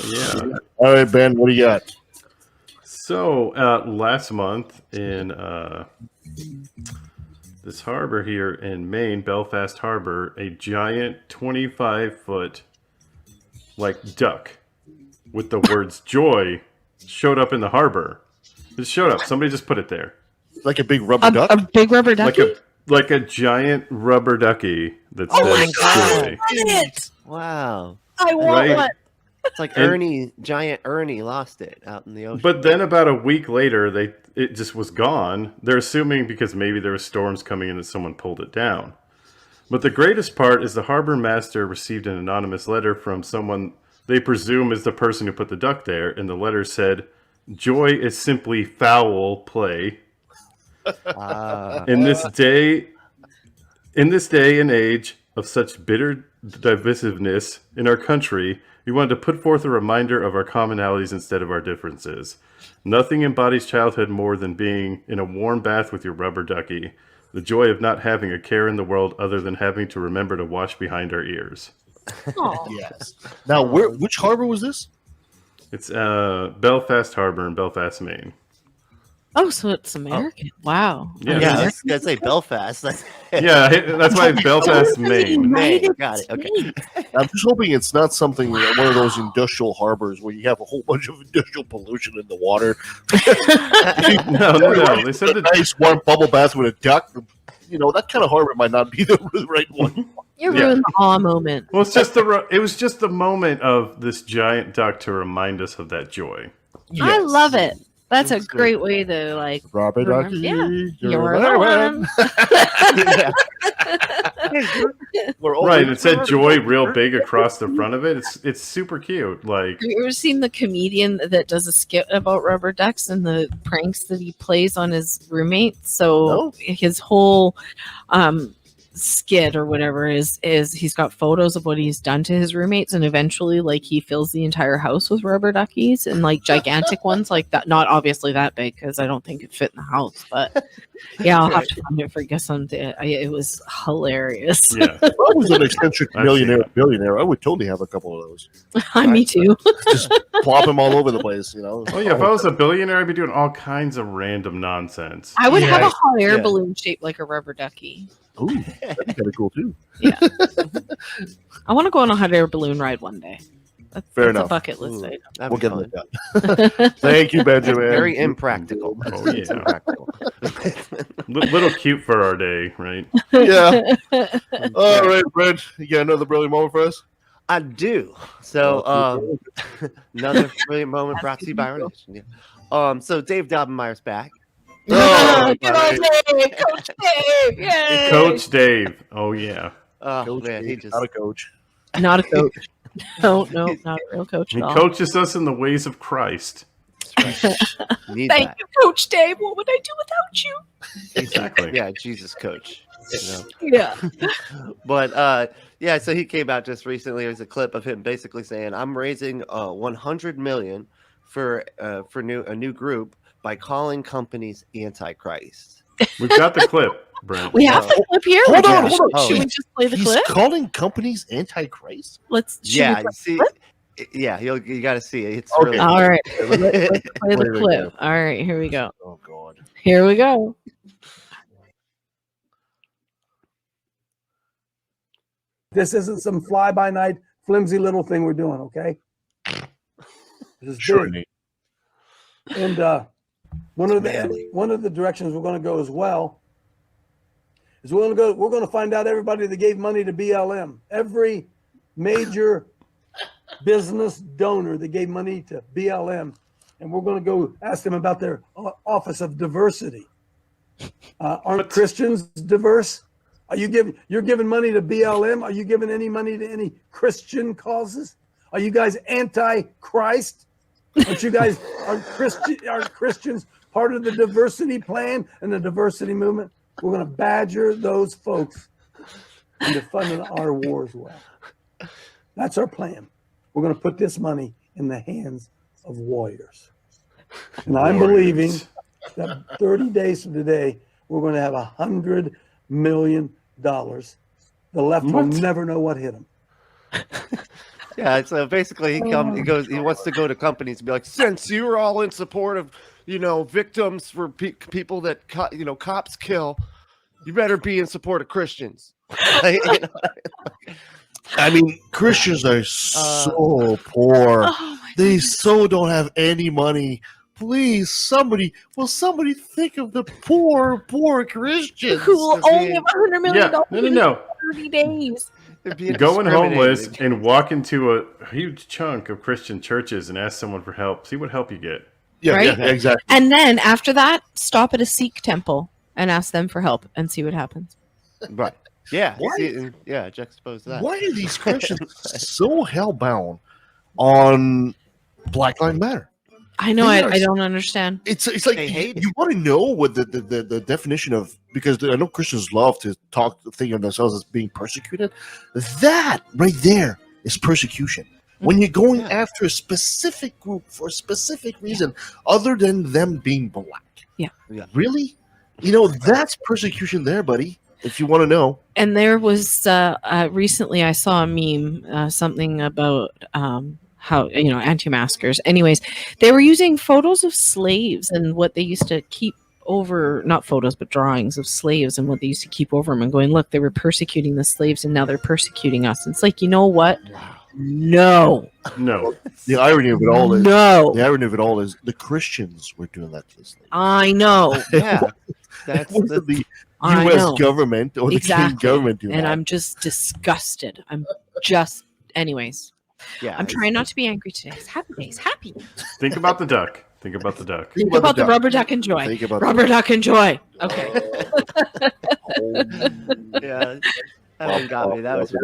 Yeah. All right, Ben, what do you got? So last month in this harbor here in Maine, Belfast Harbor, a giant 25-foot like duck with the words "joy" showed up in the harbor. It showed up. Somebody just put it there, Like a big rubber duck? A big rubber ducky. like a giant rubber ducky that Oh my says God. "joy." I want it. Wow. I want Right. one. It's like And- giant Ernie lost it out in the ocean. But then about a week later, it just was gone. They're assuming because maybe there were storms coming in that someone pulled it down. But the greatest part is the harbor master received an anonymous letter from someone they presume is the person who put the duck there, and the letter said, "Joy is simply foul play. In this day and age of such bitter divisiveness in our country, we wanted to put forth a reminder of our commonalities instead of our differences. Nothing embodies childhood more than being in a warm bath with your rubber ducky, the joy of not having a care in the world other than having to remember to wash behind our ears." Aw. Yes. Now, which harbor was this? It's Belfast Harbor in Belfast, Maine. Oh, so it's American. Wow. Yeah. Yeah, I was gonna say Belfast. Yeah, that's why Belfast, Maine. Maine. Got it. Okay. I'm just hoping it's not something, one of those industrial harbors where you have a whole bunch of industrial pollution in the water. No. They said that Nice warm bubble bath with a duck. that kind of harbor might not be the right one. You ruined the awe moment. Well, it was just the moment of this giant duck to remind us of that joy. I love it. That's a great way to Robert remember- Ducky, you're you're the the one. Right, and it said joy real big across the front of it. It's super cute. Like, Have you ever seen the comedian that does a skit about rubber ducks and the pranks that he plays on his roommates? So his whole skit or whatever is he's got photos of what he's done to his roommates, and eventually he fills the entire house with rubber duckies and gigantic ones like that. Not obviously that big because I don't think it fit in the house, but yeah, I'll have to find it for you someday. It was hilarious. yeah. If I was an eccentric I've billionaire, I would totally have a couple of those. Me too. Just plop them all over the place, Oh yeah, if I was a billionaire, I'd be doing all kinds of random nonsense. I would have a hot air Yeah. balloon shaped like a rubber ducky. Ooh, that'd be kind of cool too. Yeah. I want to go on a hot air balloon ride one day. Fair that's enough. a bucket list item. That'd We'll be get fun. that done. Thank you, Benjamin. Very impractical. Oh yeah, Impractical. little cute for our day, right? Yeah. All right, Brent, you got another brilliant moment for us? I do. So another brilliant moment brought to you by our nation. Yeah. So Dave Dobbenmeyer's back. Oh, Good old Dave, Coach Dave! Yay! Coach Dave. Oh yeah. Oh Coach man, he Dave, just not a coach. Not a coach. No, not a real coach He at all. coaches us in the ways of Christ. need Thank that. you, Coach Dave. What would I do without you? Exactly. Yeah, Jesus coach. Yeah. But yeah, so he came out just recently. There's a clip of him basically saying, "I'm raising 100 million for a new group by calling companies Antichrist." We've got the clip, Brent. We have the clip here. Hold on, Should- hold on. Should we just play the He's clip? calling companies Antichrist? Let's. Should Yeah, we you play see, the clip? yeah, you got to see it. It's Okay. really All right. Let's play the Play the clip. clip. All right. Here we go. Oh God. Here we go. This isn't some fly-by-night, flimsy little thing we're doing, okay? This is Sure, big. Nate. And one of the directions we're going to go as well is we're going to find out everybody that gave money to BLM. Every major business donor that gave money to BLM, and we're going to go ask them about their Office of Diversity. Aren't Christians diverse? You're giving money to BLM? Are you giving any money to any Christian causes? Are you guys anti-Christ? Aren't you guys are Christians part of the diversity plan and the diversity movement? We're going to badger those folks into funding our wars well. That's our plan. We're going to put this money in the hands of warriors. And I'm believing that 30 days from today, we're going to have $100 million. The left will never know what hit them. Yeah, so basically he wants to go to companies and be like, since you're all in support of, victims for people that, cops kill, you better be in support of Christians. I mean, Christians are so poor. They so don't have any money. Please, somebody think of the poor Christians Who will only have $100 million Yeah, no. in 30 days. Going homeless and walk into a huge chunk of Christian churches and ask someone for help. See what help you get. Yeah, Right? yeah, exactly. And then after that, stop at a Sikh temple and ask them for help and see what happens. Right. Yeah. Why? Juxtapose that. Why are these Christians so hellbound on Black Lives Matter? I know. They I are- don't understand. It's like They hate you want to know what the definition of, because I know Christians love to think of themselves as being persecuted. That right there is persecution. When you're going after a specific group for a specific reason other than them being black. Yeah. Really? That's persecution there, buddy. If you want to know. And there was recently I saw a meme, something about how anti-maskers. Anyways, they were using photos of slaves and what they used to keep over, not photos, but drawings of slaves and what they used to keep over them, and going, look, they were persecuting the slaves and now they're persecuting us. And it's like, you know what? No. The irony of it all is No. the Christians were doing that to the slaves. I know. Yeah. That's One of the I U.S. know. government or the Canadian government do that. And I'm just disgusted. Anyways. Yeah, I'm trying not to be angry today. It's happy days. Happy. Think about the duck. Think about the duck. Think about the rubber duck and joy. Think about Rubber duck and joy. Okay. Yeah, that one got me. That was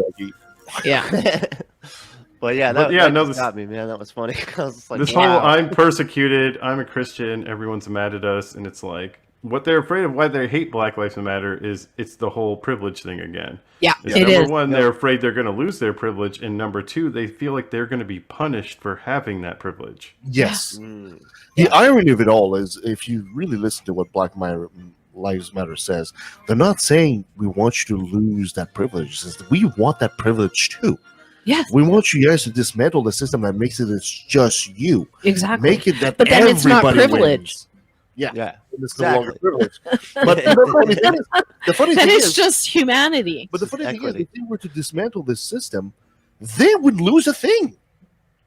Yeah. But yeah, But that, yeah, that no, just got me, man. That was funny. I was just like, This wow. whole I'm persecuted, I'm a Christian, everyone's mad at us, and it's like what they're afraid of, why they hate Black Lives Matter is it's the whole privilege thing again. Yeah, It's it number is. one, they're afraid they're going to lose their privilege, and number two, they feel like they're going to be punished for having that privilege. Yes. The irony of it all is, if you really listen to what Lives Matter says, they're not saying we want you to lose that privilege. It says we want that privilege too. Yes. We want you guys to dismantle the system that makes it's just you. Exactly. Make it that But then it's not everybody privilege. wins. Yeah. It's exactly. no longer privilege. But the funny Then thing it's is, just humanity. but the funny thing is, Equity. if they were to dismantle this system, they would lose a thing.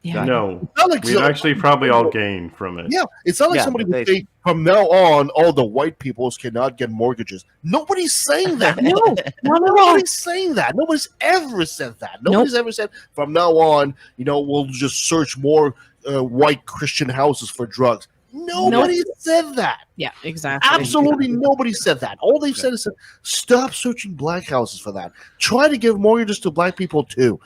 Yeah. No, Not like we'd actually probably all gain from it. Yeah, it's not like Yeah, somebody but would they- say from now on all the white peoples cannot get mortgages. Nobody's saying that. No, not at all. Nobody's saying that. Nobody's ever said that. Nobody's ever said from now on, we'll just search more white Christian houses for drugs. Nobody said that. Yeah, exactly. Absolutely nobody said that. All they've said is stop searching black houses for that. Try to give mortgages to black people too.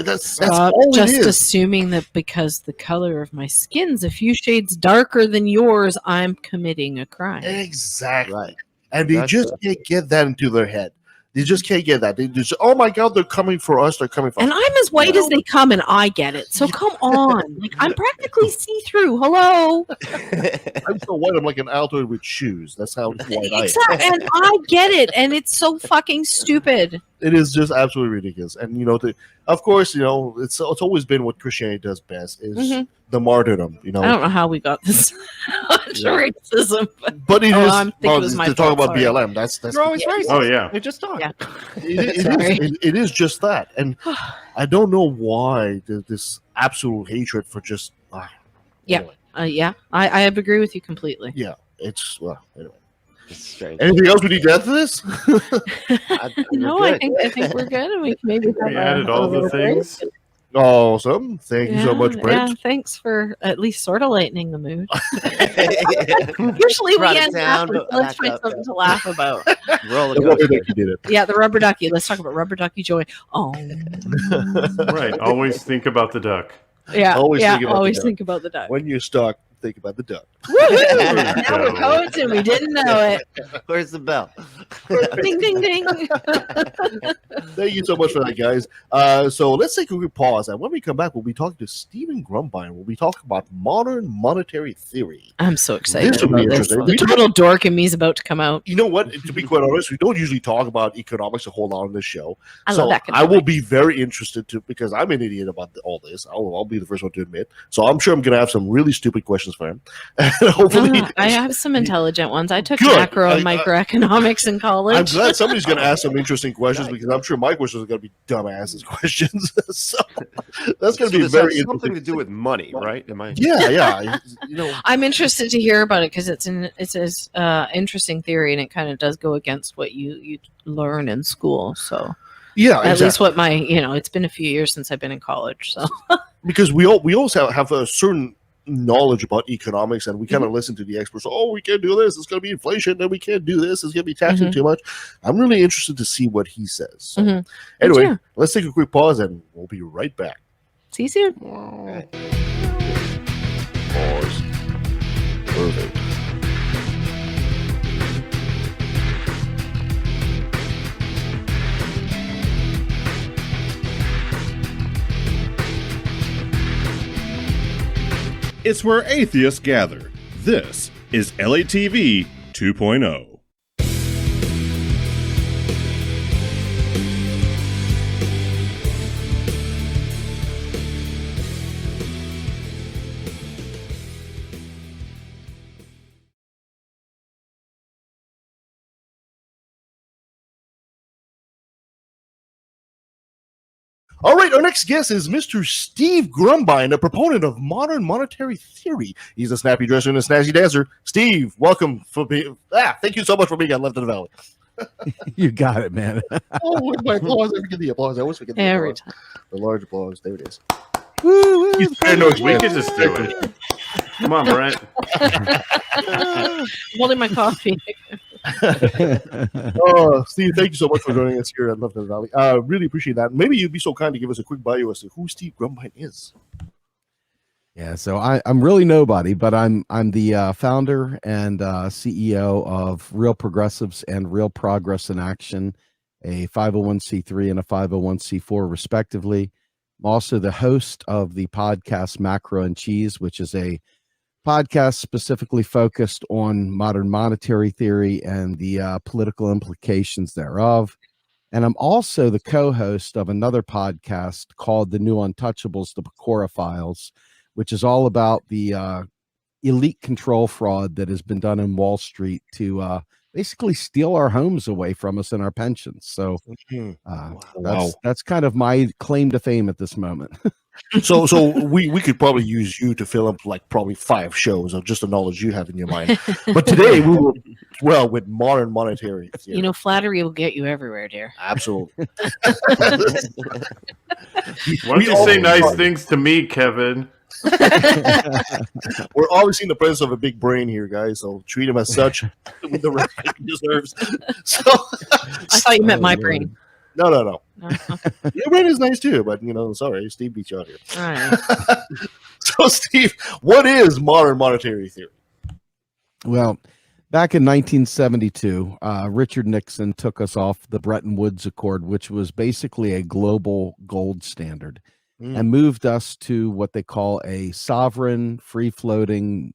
That's Stop all just it is. assuming that because the color of my skin's a few shades darker than yours, I'm committing a crime. Exactly. Right. And they That's just can't get that into their head. They just can't get that. They just, oh my God, they're coming for us. They're coming for And us. I'm as white as they come, and I get it. So come on, like I'm practically see-through. Hello, I'm so white. I'm like an Altoid with shoes. That's how white I am. exactly, and I get it, and it's so fucking stupid. It is just absolutely ridiculous. And of course, it's always been what Christianity does best is the martyrdom. I don't know how we got this much racism, But it Oh, is I think it was my to talk fault, about sorry. BLM. That's You're always racist. Oh yeah. We just talked. Yeah. It is just that. And I don't know why this absolute hatred for just Yeah. anyway. I agree with you completely. Yeah, it's anyway. It's strange. Anything else we need to add to this? No, We're I good. think we're good, and we can maybe have We added all the things. Awesome. Thank you so much, Brent. Yeah, thanks for at least sort of lightening the mood. Usually we Brought it end down, laughing, so but let's back find up. something to laugh about. Roller I love coaster. that you did it. Yeah, the rubber ducky. Let's talk about rubber ducky joy. Oh, Right. Always think about the duck. yeah, Always yeah. think about the Always duck. think about the duck. When you're stuck, think about the duck. Woohoo! Now we're coaching. We didn't know it. Where's the bell? Ding, ding, ding. Thank you so much for that, guys. So let's take a quick pause. And when we come back, we'll be talking to Stephen Grumbine. We'll be talking about modern monetary theory. I'm so excited This will be about this. interesting. The total dork in me is about to come out. You know what? To be quite honest, we don't usually talk about economics a whole lot on this show. I So love I will economics. be very interested to, because I'm an idiot about all this. I'll be the first one to admit. So I'm sure I'm going to have some really stupid questions for him. And hopefully, I have some intelligent ones. I took Good. macro and microeconomics in I'm college. glad somebody's going to ask some interesting questions because I'm sure my questions are going to be dumbasses questions. So that's going to be this very has something interesting. to do with money, right? Am I? Yeah. I'm interested to hear about it because it's an interesting theory, and it kind of does go against what you learn in school. So Yeah, at exactly. least what my it's been a few years since I've been in college. So Because we also have a certain knowledge about economics, and we kind of listen to the experts. Oh, we can't do this. It's going to be inflation. Then we can't do this. It's going to be taxing too much. I'm really interested to see what he says. So, anyway, too. let's take a quick pause, and we'll be right back. see you soon. Pause. Perfect. It's where atheists gather. This is LATV 2.0. All right, our next guest is Mr. Steve Grumbine, a proponent of modern monetary theory. He's a snappy dresser and a snazzy dancer. Steve, welcome for being. Thank you so much for being on Left in the Valley. You got it, man. Oh, with my applause. I forget the applause. I always forget the Every applause. The large applause. There it is. Woo, He's very noisy. We could just do it. Come on, Brent. I'm holding my coffee. Oh, Steve, thank you so much for joining us here at Left in the Valley. Really appreciate that. Maybe you'd be so kind to give us a quick bio as to who Steve Grumbine is. Yeah, so I'm really nobody, but I'm the founder and CEO of Real Progressives and Real Progress in Action, a 501c3 and a 501c4 respectively. I'm also the host of the podcast Macro and Cheese, which is a podcast specifically focused on modern monetary theory and the political implications thereof. And I'm also the co-host of another podcast called The New Untouchables, The Pecora Files, which is all about the elite control fraud that has been done in Wall Street to basically steal our homes away from us and our pensions. So that's kind of my claim to fame at this moment. So we could probably use you to fill up like probably 5 shows of just the knowledge you have in your mind. But today we will, well, with modern monetary theory. You know, flattery will get you everywhere, dear. Absolutely. Why don't you say nice things to me, Kevin? We're obviously in the presence of a big brain here, guys. So treat him as such with the respect he deserves. So I thought you meant my brain. No. No, okay. Your brain is nice too, but sorry, Steve beat you out here. All right. So, Steve, what is modern monetary theory? Well, back in 1972, Richard Nixon took us off the Bretton Woods Accord, which was basically a global gold standard, and moved us to what they call a sovereign, free-floating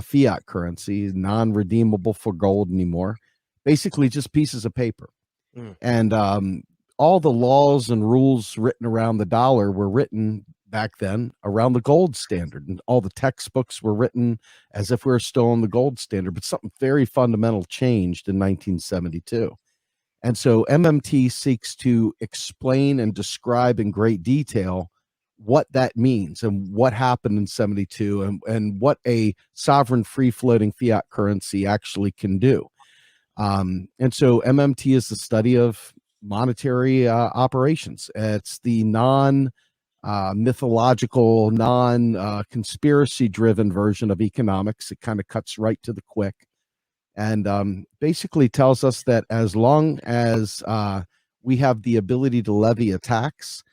fiat currency, non-redeemable for gold anymore, basically just pieces of paper. And all the laws and rules written around the dollar were written back then around the gold standard, and all the textbooks were written as if we were still on the gold standard. But something very fundamental changed in 1972. And so MMT seeks to explain and describe in great detail what that means and what happened in 72 and what a sovereign free-floating fiat currency actually can do. And so MMT is the study of monetary operations. It's the non-mythological, non-conspiracy driven version of economics. It kind of cuts right to the quick and basically tells us that as long as we have the ability to levy a tax,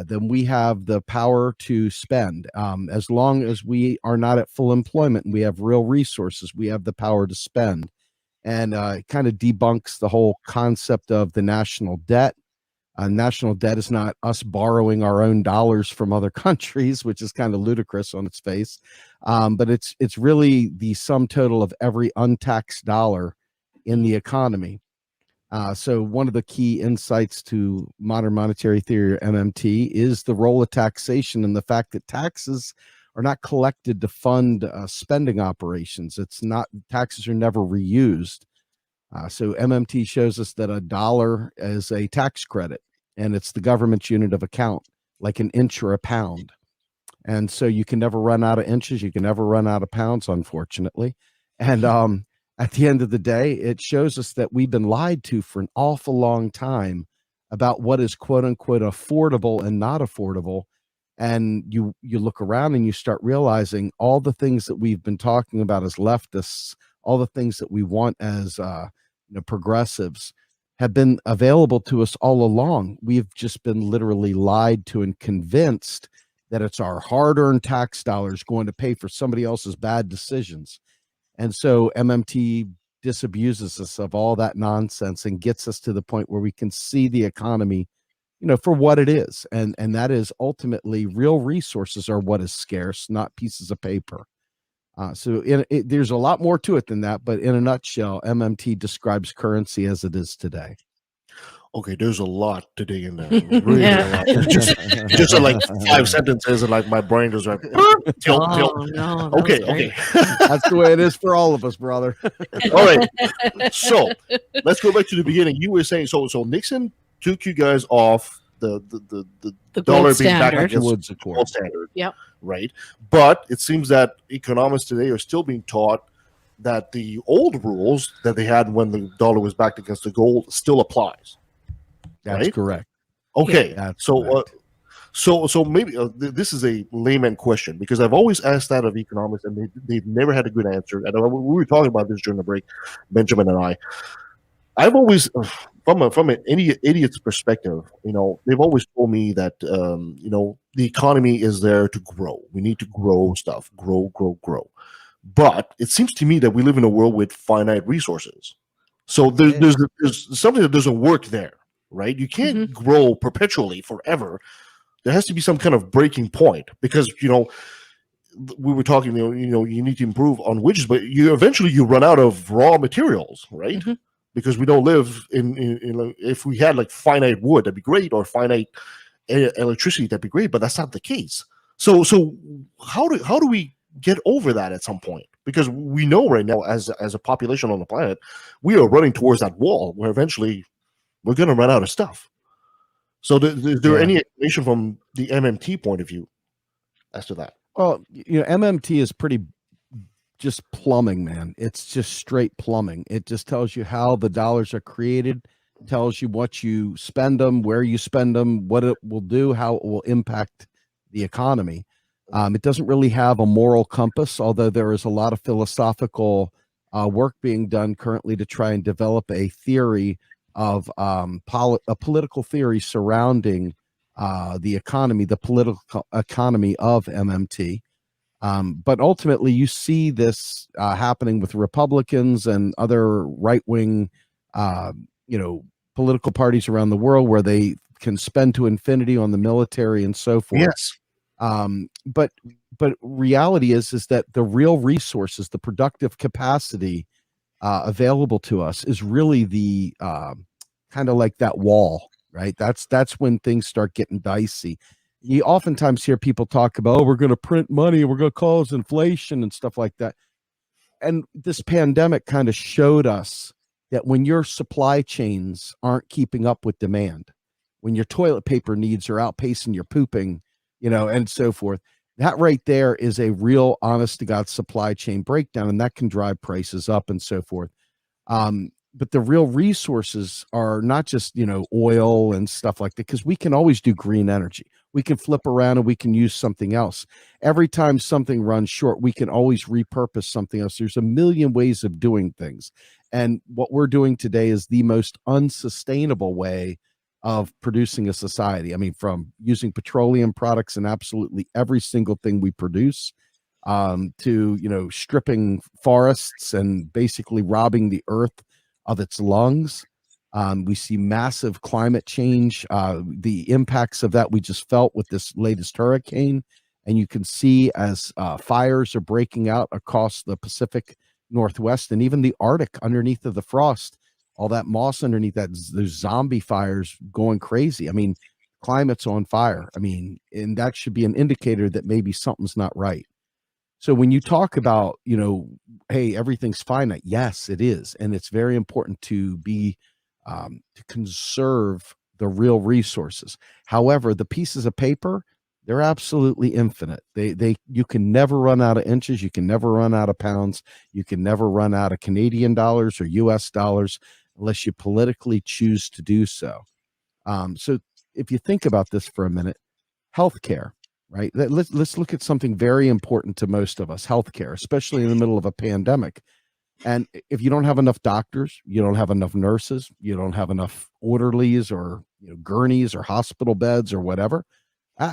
then we have the power to spend. As long as we are not at full employment and we have real resources, we have the power to spend. And it kind of debunks the whole concept of the national debt. National debt is not us borrowing our own dollars from other countries, which is kind of ludicrous on its face. But it's really the sum total of every untaxed dollar in the economy. So one of the key insights to modern monetary theory, or MMT, is the role of taxation and the fact that taxes are not collected to fund spending operations. It's not, taxes are never reused. So MMT shows us that a dollar is a tax credit, and it's the government's unit of account, like an inch or a pound. And so you can never run out of inches. You can never run out of pounds, unfortunately. And at the end of the day, it shows us that we've been lied to for an awful long time about what is quote unquote affordable and not affordable. And you look around and you start realizing all the things that we've been talking about as leftists, all the things that we want as progressives, have been available to us all along. We've just been literally lied to and convinced that it's our hard-earned tax dollars going to pay for somebody else's bad decisions. And so MMT disabuses us of all that nonsense and gets us to the point where we can see the economy, for what it is. And that is ultimately real resources are what is scarce, not pieces of paper. So there's a lot more to it than that, but in a nutshell, MMT describes currency as it is today. Okay, there's a lot to dig in there. Really a lot. Just like 5 sentences, and like my brain just like tilt. No, okay. That's the way it is for all of us, brother. All right. So let's go back to the beginning. You were saying so Nixon took you guys off the dollar being back against the gold standard. Yep. Right. But it seems that economists today are still being taught that the old rules that they had when the dollar was backed against the gold still applies. That's right? correct. Okay, That's so correct. so maybe this is a layman question, because I've always asked that of economists, and they've never had a good answer. And we were talking about this during the break, Benjamin and I. I've always, from an idiot's perspective, they've always told me that the economy is there to grow. We need to grow stuff, grow. But it seems to me that we live in a world with finite resources. So there's something that doesn't work there, right? You can't grow perpetually forever. There has to be some kind of breaking point, because we were talking, you need to improve on widgets, but eventually you run out of raw materials, right? Because we don't live in if we had like finite wood, that'd be great, or finite electricity, that'd be great, but that's not the case. So how do we get over that at some point? Because we know right now, as a population on the planet, we are running towards that wall where eventually we're going to run out of stuff. So is there any explanation from the MMT point of view as to that? Well, MMT is pretty just plumbing, man. It's just straight plumbing. It just tells you how the dollars are created, tells you what you spend them, where you spend them, what it will do, how it will impact the economy. It doesn't really have a moral compass, although there is a lot of philosophical work being done currently to try and develop a theory of a political theory surrounding the economy, the political economy of MMT. But ultimately, you see this happening with Republicans and other right-wing, political parties around the world, where they can spend to infinity on the military and so forth. Yes. But reality is that the real resources, the productive capacity available to us, is really the kind of like that wall, right? That's when things start getting dicey. You oftentimes hear people talk about, we're going to print money, we're going to cause inflation and stuff like that. And this pandemic kind of showed us that when your supply chains aren't keeping up with demand, when your toilet paper needs are outpacing your pooping, and so forth, that right there is a real honest to God supply chain breakdown, and that can drive prices up and so forth. But the real resources are not just, oil and stuff like that, because we can always do green energy. We can flip around and we can use something else. Every time something runs short, we can always repurpose something else. There's a million ways of doing things. And what we're doing today is the most unsustainable way of producing a society. I mean, from using petroleum products in absolutely every single thing we produce, to, stripping forests and basically robbing the earth of its lungs. We see massive climate change. The impacts of that we just felt with this latest hurricane. And you can see as fires are breaking out across the Pacific Northwest and even the Arctic underneath of the frost, all that moss underneath that, there's zombie fires going crazy. I mean, climate's on fire. I mean, and that should be an indicator that maybe something's not right. So when you talk about, hey, everything's finite, yes, it is. And it's very important to be, to conserve the real resources. However, the pieces of paper, they're absolutely infinite. You can never run out of inches. You can never run out of pounds. You can never run out of Canadian dollars or US dollars unless you politically choose to do so. So if you think about this for a minute, healthcare, right? Let's look at something very important to most of us, healthcare, especially in the middle of a pandemic. And if you don't have enough doctors, you don't have enough nurses, you don't have enough orderlies or gurneys or hospital beds or whatever,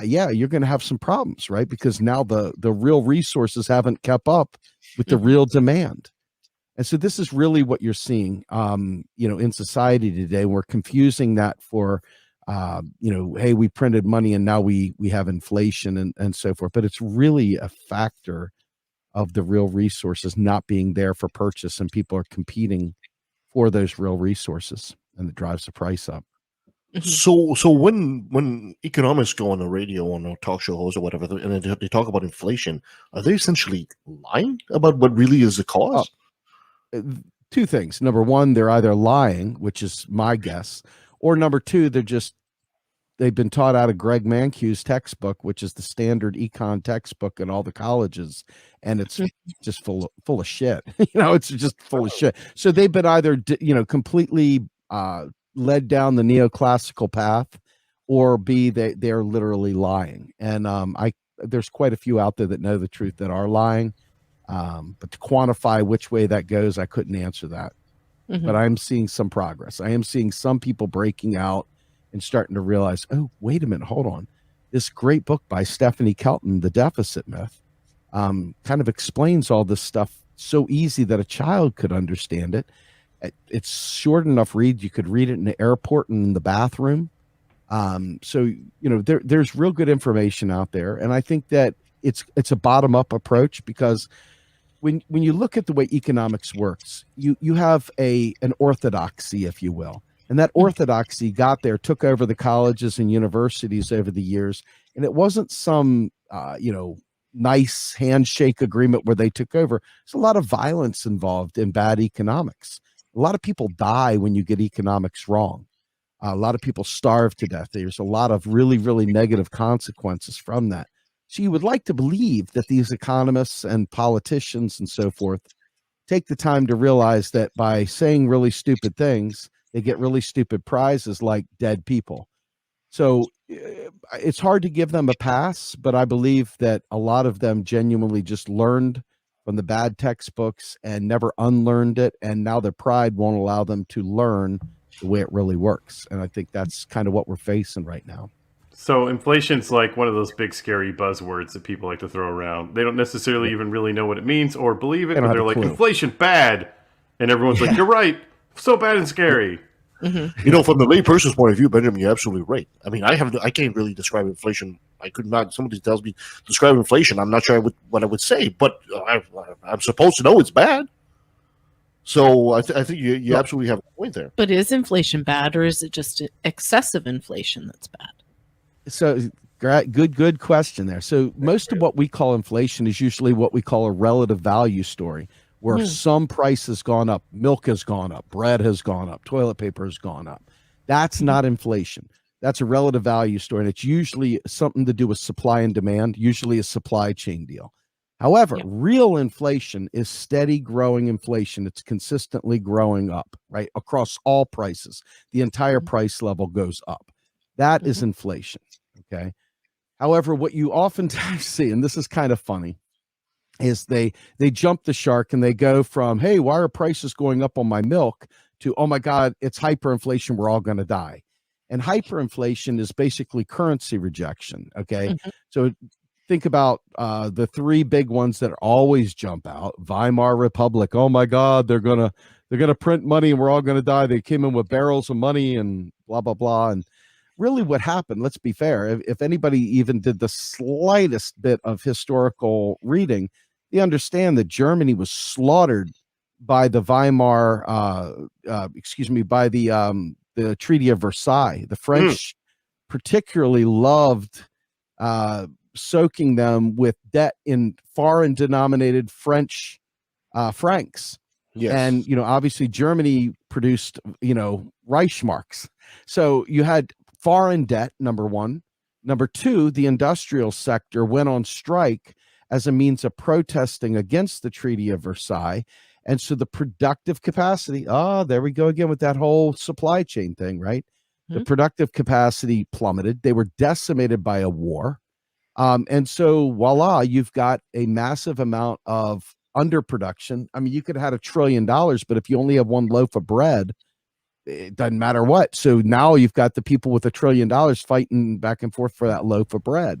you're going to have some problems, right? Because now the real resources haven't kept up with the real demand. And so this is really what you're seeing, in society today. We're confusing that for, hey, we printed money and now we have inflation and so forth. But it's really a factor of the real resources not being there for purchase, and people are competing for those real resources, and it drives the price up. So when economists go on the radio, on a talk show host or whatever, and they talk about inflation, are they essentially lying about what really is the cause? Two things. Number one, they're either lying, which is my guess, or number two, they're just they've been taught out of Greg Mankiw's textbook, which is the standard econ textbook at all the colleges, and it's just full of shit. It's just full of shit. So they've been either completely led down the neoclassical path, or B, they're literally lying. And there's quite a few out there that know the truth that are lying. But to quantify which way that goes, I couldn't answer that. But I'm seeing some progress. I am seeing some people breaking out and starting to realize, oh, wait a minute, hold on. This great book by Stephanie Kelton, The Deficit Myth, kind of explains all this stuff so easy that a child could understand it. It's short enough read. You could read it in the airport and in the bathroom. So, there's real good information out there. And I think that it's a bottom up approach, because when you look at the way economics works, you have an orthodoxy, if you will. And that orthodoxy got there, took over the colleges and universities over the years. And it wasn't some, nice handshake agreement where they took over. There's a lot of violence involved in bad economics. A lot of people die when you get economics wrong. A lot of people starve to death. There's a lot of really, really negative consequences from that. So you would like to believe that these economists and politicians and so forth take the time to realize that by saying really stupid things, they get really stupid prizes like dead people. So it's hard to give them a pass, but I believe that a lot of them genuinely just learned from the bad textbooks and never unlearned it. And now their pride won't allow them to learn the way it really works. And I think that's kind of what we're facing right now. So inflation's like one of those big scary buzzwords that people like to throw around. They don't necessarily even really know what it means or believe it, but they're like, inflation bad. And everyone's like, you're right. So bad and scary. From the layperson's point of view, Benjamin, you're absolutely right. I mean, I can't really describe inflation. I could not. Somebody tells me describe inflation, I'm not sure what I would say, but I'm supposed to know it's bad. So I think you absolutely have a point there. But is inflation bad, or is it just excessive inflation that's bad? So good question there. So most of what we call inflation is usually what we call a relative value story, where some price has gone up, milk has gone up, bread has gone up, toilet paper has gone up. That's not inflation. That's a relative value story. And it's usually something to do with supply and demand, usually a supply chain deal. However, real inflation is steady growing inflation. It's consistently growing up, right? Across all prices. The entire price level goes up. That is inflation, okay? However, what you oftentimes see, and this is kind of funny, is they jump the shark and they go from, hey, why are prices going up on my milk, to, oh my God, it's hyperinflation, we're all going to die. And hyperinflation is basically currency rejection, okay? So think about the three big ones that always jump out. Weimar Republic, oh my God, they're gonna print money and we're all gonna die. They came in with barrels of money and blah blah blah. And really, what happened? Let's be fair. If anybody even did the slightest bit of historical reading, they understand that Germany was slaughtered by the Weimar, by the Treaty of Versailles. The French particularly loved soaking them with debt in foreign denominated French francs. Yes. And, obviously Germany produced, Reichsmarks. So you had foreign debt, number one. Number two, the industrial sector went on strike as a means of protesting against the Treaty of Versailles. And so the productive capacity, there we go again with that whole supply chain thing, right? The productive capacity plummeted. They were decimated by a war. And so voila, you've got a massive amount of underproduction. I mean, you could have had $1 trillion, but if you only have one loaf of bread, it doesn't matter what. So now you've got the people with $1 trillion fighting back and forth for that loaf of bread.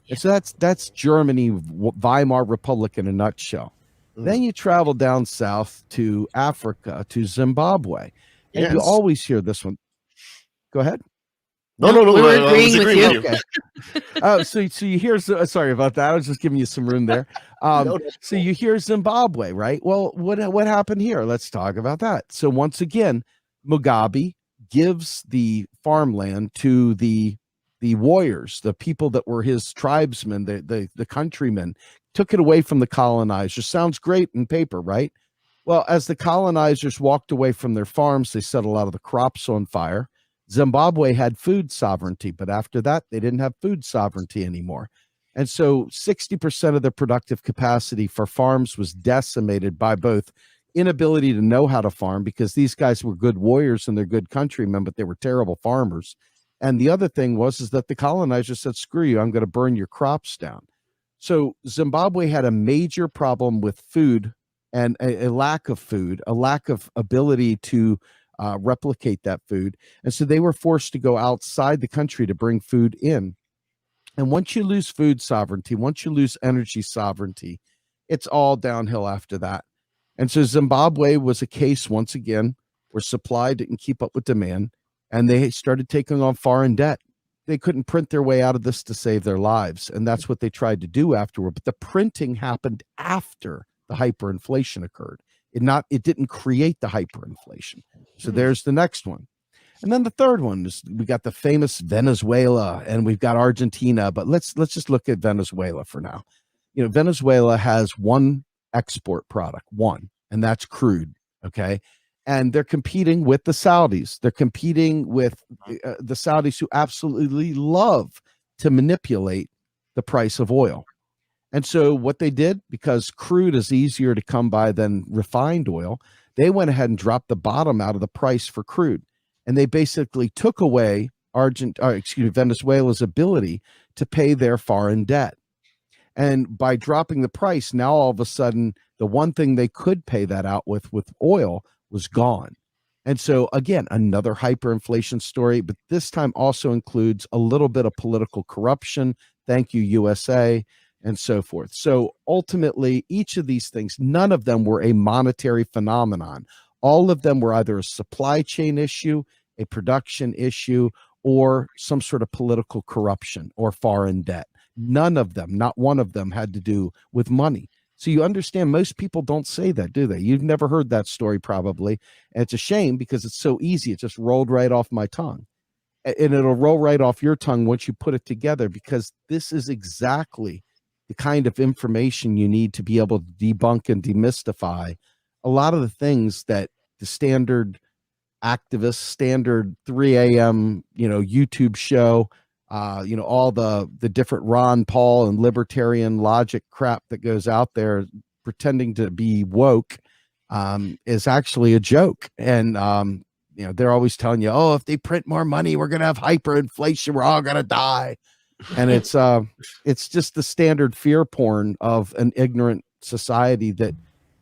And so that's Germany, Weimar Republic in a nutshell. Then you travel down south to Africa, to Zimbabwe. And you always hear this one. Go ahead. No. We're agreeing with you. Okay. So you hear, sorry about that. I was just giving you some room there. So you hear Zimbabwe, right? Well, what happened here? Let's talk about that. So once again, Mugabe gives the farmland to the warriors, the people that were his tribesmen, the countrymen, took it away from the colonizers. Sounds great in paper, right? Well, as the colonizers walked away from their farms, they set a lot of the crops on fire. Zimbabwe had food sovereignty, but after that, they didn't have food sovereignty anymore. And so 60% of their productive capacity for farms was decimated by both inability to know how to farm, because these guys were good warriors and they're good countrymen, but they were terrible farmers. And the other thing is that the colonizers said, screw you, I'm going to burn your crops down. So Zimbabwe had a major problem with food and a lack of food, a lack of ability to replicate that food. And so they were forced to go outside the country to bring food in. And once you lose food sovereignty, once you lose energy sovereignty, it's all downhill after that. And so Zimbabwe was a case, once again, where supply didn't keep up with demand, and they started taking on foreign debt. They couldn't print their way out of this to save their lives, and that's what they tried to do afterward. But the printing happened after the hyperinflation occurred. It didn't create the hyperinflation. So there's the next one. And then the third one is we got the famous Venezuela, and we've got Argentina, but let's just look at Venezuela for now. You know, Venezuela has one export product, and that's crude. Okay. And they're competing with the Saudis. They're competing with the Saudis, who absolutely love to manipulate the price of oil. And so what they did, because crude is easier to come by than refined oil, they went ahead and dropped the bottom out of the price for crude. And they basically took away Venezuela's ability to pay their foreign debt. And by dropping the price, now all of a sudden, the one thing they could pay that out with oil was gone. And so again, another hyperinflation story, but this time also includes a little bit of political corruption. Thank you, USA, and so forth. So ultimately, each of these things, none of them were a monetary phenomenon. All of them were either a supply chain issue, a production issue, or some sort of political corruption or foreign debt. None of them, not one of them, had to do with money. So you understand, most people don't say that, do they? You've never heard that story probably. And it's a shame, because it's so easy. It just rolled right off my tongue. And it'll roll right off your tongue once you put it together, because this is exactly the kind of information you need to be able to debunk and demystify a lot of the things that the standard activist, standard 3 a.m., YouTube show, all the different Ron Paul and libertarian logic crap that goes out there pretending to be woke is actually a joke. And, they're always telling you, oh, if they print more money, we're going to have hyperinflation. We're all going to die. And it's just the standard fear porn of an ignorant society that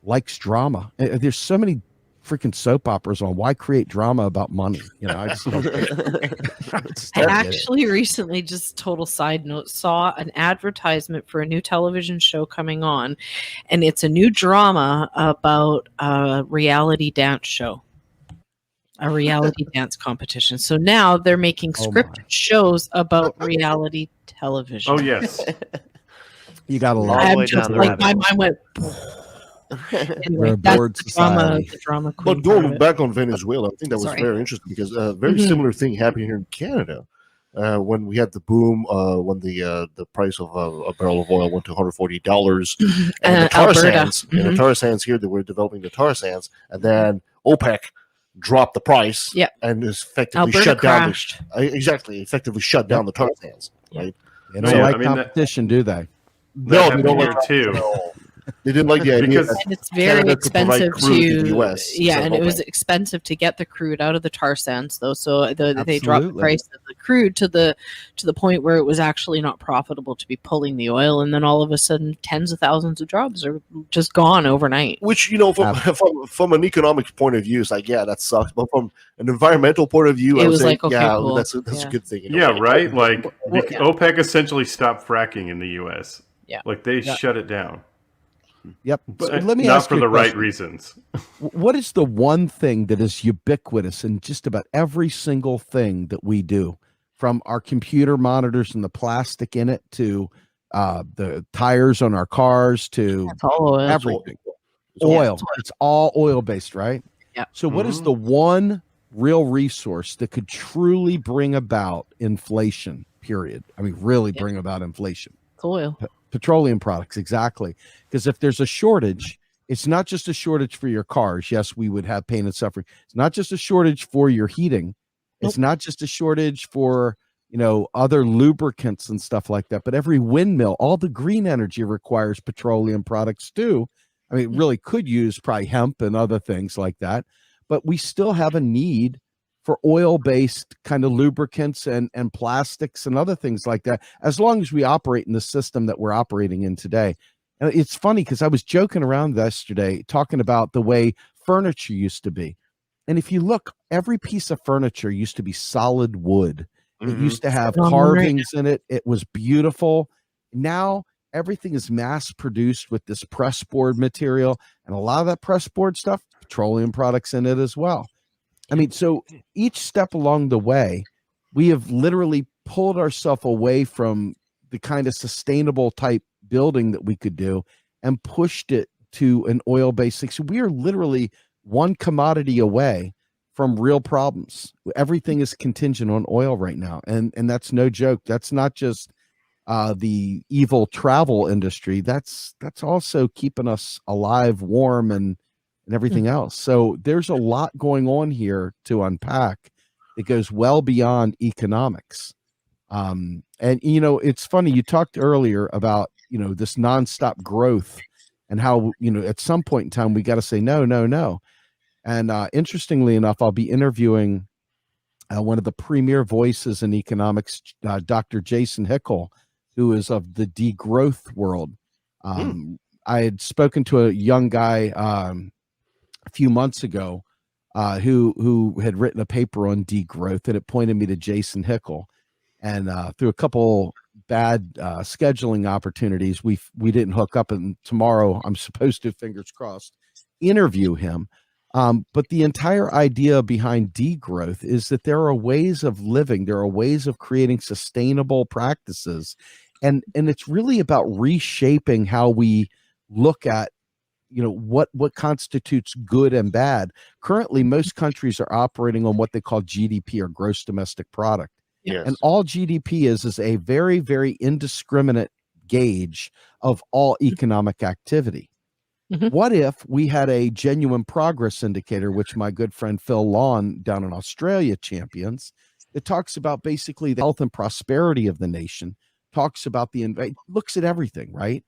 likes drama. There's so many freaking soap operas on. Why create drama about money? I just don't I actually recently, just total side note, saw an advertisement for a new television show coming on, and it's a new drama about a reality dance show, a reality dance competition. So now they're making scripted shows about reality television. Oh yes, you got a lot. I'm just like, my mind went. Anyway, that's the drama queen. But going back on Venezuela, I think that was very interesting, because a very similar thing happened here in Canada when we had the boom, when the price of a barrel of oil went to $140, and the tar sands, and the tar sands here, they were developing the tar sands, and then OPEC dropped the price, and effectively shut down. Effectively shut down the tar sands. Right? They don't like competition, do they? No, they don't like too. They didn't like the idea, and it's very expensive to the US. And it was expensive to get the crude out of the tar sands, though. So they dropped the price of the crude to the point where it was actually not profitable to be pulling the oil, and then all of a sudden, tens of thousands of jobs are just gone overnight. Which, from an economic point of view, it's like, yeah, that sucks. But from an environmental point of view, I would say, like, okay, cool. that's a good thing. Yeah, right. Like OPEC essentially stopped fracking in the US. Yeah, like they shut it down. Yep. But so let me not ask for you the a right question. reasons. What is the one thing that is ubiquitous in just about every single thing that we do, from our computer monitors and the plastic in it to the tires on our cars to everything? Oil. It's all oil based, right? Yeah. So what is the one real resource that could truly bring about inflation, period? I mean, really bring about inflation? It's oil. Petroleum products, exactly. Because if there's a shortage, it's not just a shortage for your cars. Yes, we would have pain and suffering. It's not just a shortage for your heating. It's not just a shortage for, other lubricants and stuff like that, but every windmill, all the green energy requires petroleum products too. I mean, it really could use probably hemp and other things like that, but we still have a need for oil-based kind of lubricants and plastics and other things like that, as long as we operate in the system that we're operating in today. And it's funny because I was joking around yesterday talking about the way furniture used to be. And if you look, every piece of furniture used to be solid wood. It used to have carvings in it. It was beautiful. Now everything is mass produced with this press board material, and a lot of that press board stuff, petroleum products in it as well. I mean, so each step along the way, we have literally pulled ourselves away from the kind of sustainable type building that we could do and pushed it to an oil-based thing. So we are literally one commodity away from real problems. Everything is contingent on oil right now. And that's no joke. That's not just the evil travel industry. That's also keeping us alive, warm, and everything else. So there's a lot going on here to unpack. It goes well beyond economics. And, it's funny, you talked earlier about, this nonstop growth and how, at some point in time, we got to say, no. And interestingly enough, I'll be interviewing one of the premier voices in economics, Dr. Jason Hickel, who is of the degrowth world. I had spoken to a young guy a few months ago who had written a paper on degrowth, and it pointed me to Jason Hickel. And through a couple bad scheduling opportunities, we didn't hook up, and tomorrow I'm supposed to, fingers crossed, interview him. But the entire idea behind degrowth is that there are ways of living, there are ways of creating sustainable practices, and it's really about reshaping how we look at what constitutes good and bad. Currently, most countries are operating on what they call GDP, or gross domestic product. Yes. And all GDP is a very, very indiscriminate gauge of all economic activity. What if we had a genuine progress indicator, which my good friend Phil Lawn down in Australia champions? It talks about basically the health and prosperity of the nation, talks about looks at everything, right?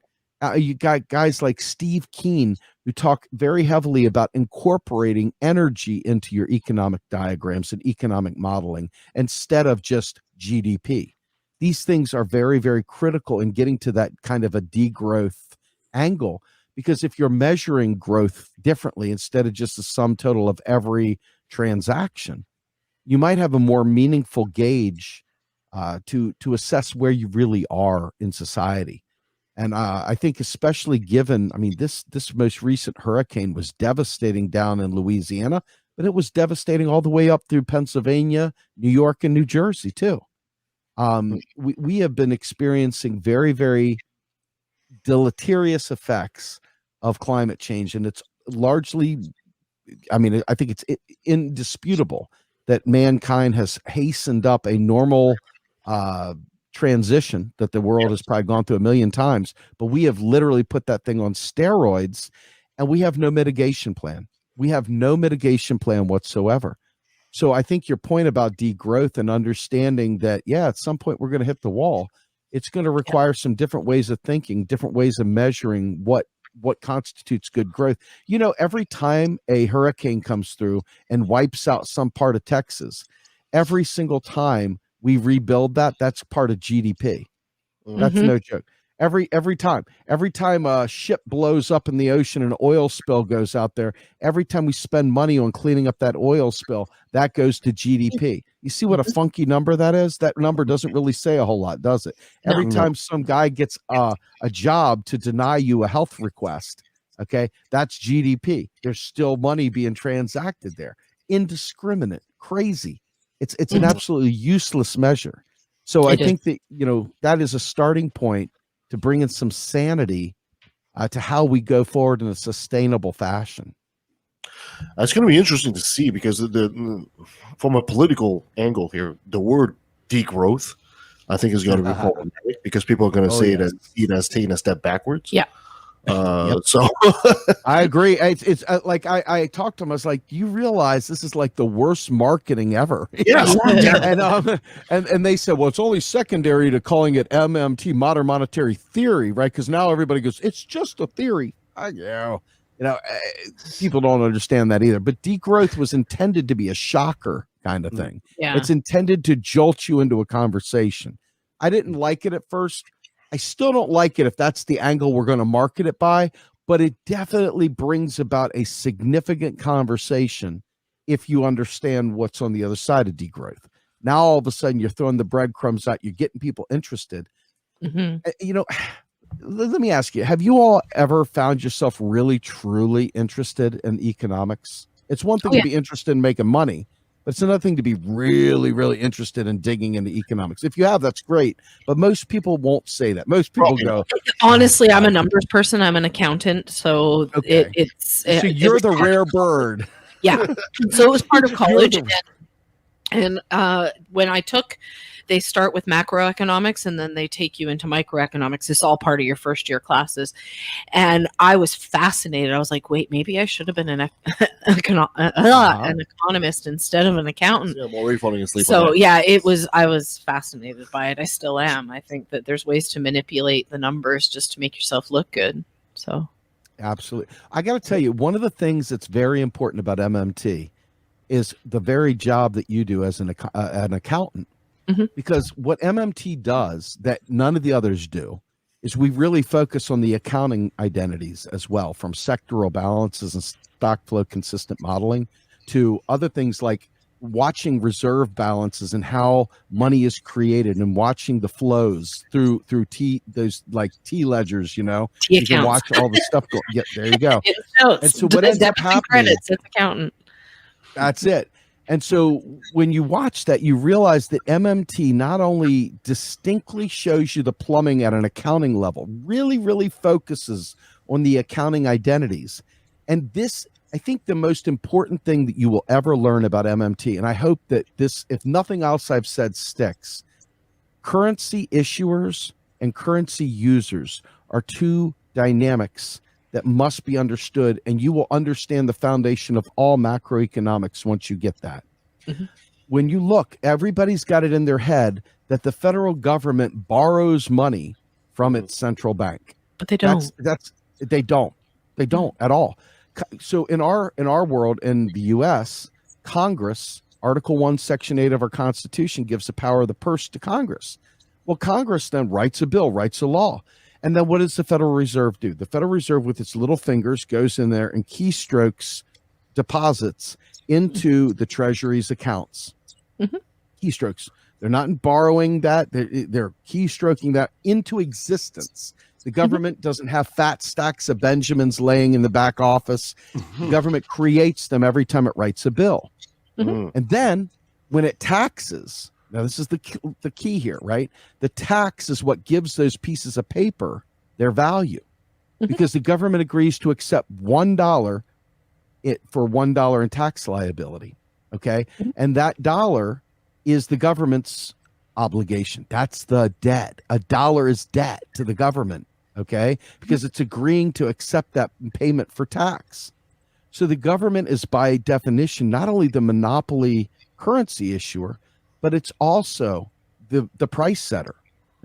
You got guys like Steve Keen, who talk very heavily about incorporating energy into your economic diagrams and economic modeling instead of just GDP. These things are very, very critical in getting to that kind of a degrowth angle, because if you're measuring growth differently instead of just the sum total of every transaction, you might have a more meaningful gauge to assess where you really are in society. And I think especially given, this most recent hurricane was devastating down in Louisiana, but it was devastating all the way up through Pennsylvania, New York, and New Jersey too. We have been experiencing very, very deleterious effects of climate change. And it's largely, I think it's indisputable that mankind has hastened up a normal transition that the world has probably gone through a million times, but we have literally put that thing on steroids, and we have no mitigation plan. We have no mitigation plan whatsoever. So I think your point about degrowth and understanding that, at some point we're going to hit the wall, it's going to require some different ways of thinking, different ways of measuring what constitutes good growth. Every time a hurricane comes through and wipes out some part of Texas, every single time we rebuild that's part of GDP. That's no joke. Every time a ship blows up in the ocean, an oil spill goes out there, every time we spend money on cleaning up that oil spill, that goes to GDP. You see what a funky number that is? That number doesn't really say a whole lot, does it? Every time some guy gets a job to deny you a health request, okay, that's GDP. There's still money being transacted there. Indiscriminate, crazy. It's an absolutely useless measure. So I think that, that is a starting point to bring in some sanity to how we go forward in a sustainable fashion. It's going to be interesting to see, because from a political angle here, the word degrowth, I think, is going to be problematic, because people are going to see it as taking a step backwards. Yeah. So I agree. It's like I talked to him. I was like, "Do you realize this is like the worst marketing ever?" Yes. And they said, "Well, it's only secondary to calling it MMT, modern monetary theory, right? Because now everybody goes, it's just a theory." People don't understand that either. But degrowth was intended to be a shocker kind of thing. Yeah. It's intended to jolt you into a conversation. I didn't like it at first. I still don't like it if that's the angle we're going to market it by, but it definitely brings about a significant conversation if you understand what's on the other side of degrowth. Now, all of a sudden, you're throwing the breadcrumbs out. You're getting people interested. Let me ask you, have you all ever found yourself really, truly interested in economics? It's one thing to be interested in making money, but it's another thing to be really, really interested in digging into economics. If you have, that's great. But most people won't say that. Most people go, honestly, I'm a numbers person. I'm an accountant. So so you're the rare bird. Yeah. So it was part of college. And when I took, they start with macroeconomics and then they take you into microeconomics. It's all part of your first year classes. And I was fascinated. I was like, wait, maybe I should have been an economist instead of an accountant. Yeah, well, we're falling asleep. So yeah, I was fascinated by it. I still am. I think that there's ways to manipulate the numbers just to make yourself look good. So absolutely. I got to tell you, one of the things that's very important about MMT is the very job that you do as an accountant. Because what MMT does that none of the others do is we really focus on the accounting identities as well, from sectoral balances and stock flow consistent modeling to other things like watching reserve balances and how money is created and watching the flows through those like T ledgers, you can watch all the stuff go. Yeah, there you go. And so what ends up happening? Credits, it's accountant. That's it. And so when you watch that, you realize that MMT not only distinctly shows you the plumbing at an accounting level, really, really focuses on the accounting identities. And this, I think the most important thing that you will ever learn about MMT, and I hope that this, if nothing else I've said sticks, currency issuers and currency users are two dynamics that must be understood, and you will understand the foundation of all macroeconomics once you get that. When you look, everybody's got it in their head that the federal government borrows money from its central bank. But they don't. They don't at all. So in our world, in the U.S., Congress, Article 1, Section 8 of our Constitution gives the power of the purse to Congress. Well, Congress then writes a bill, writes a law. And then what does the Federal Reserve do? The Federal Reserve, with its little fingers, goes in there and keystrokes deposits into the Treasury's accounts. Keystrokes. They're not borrowing that. They're keystroking that into existence. The government doesn't have fat stacks of Benjamins laying in the back office. The government creates them every time it writes a bill. And then when it taxes, now, this is the key here, right? The tax is what gives those pieces of paper their value, because the government agrees to accept $1 for $1 in tax liability, okay? And that dollar is the government's obligation. That's the debt. A dollar is debt to the government, okay? Because it's agreeing to accept that payment for tax. So the government is, by definition, not only the monopoly currency issuer, but it's also the price setter,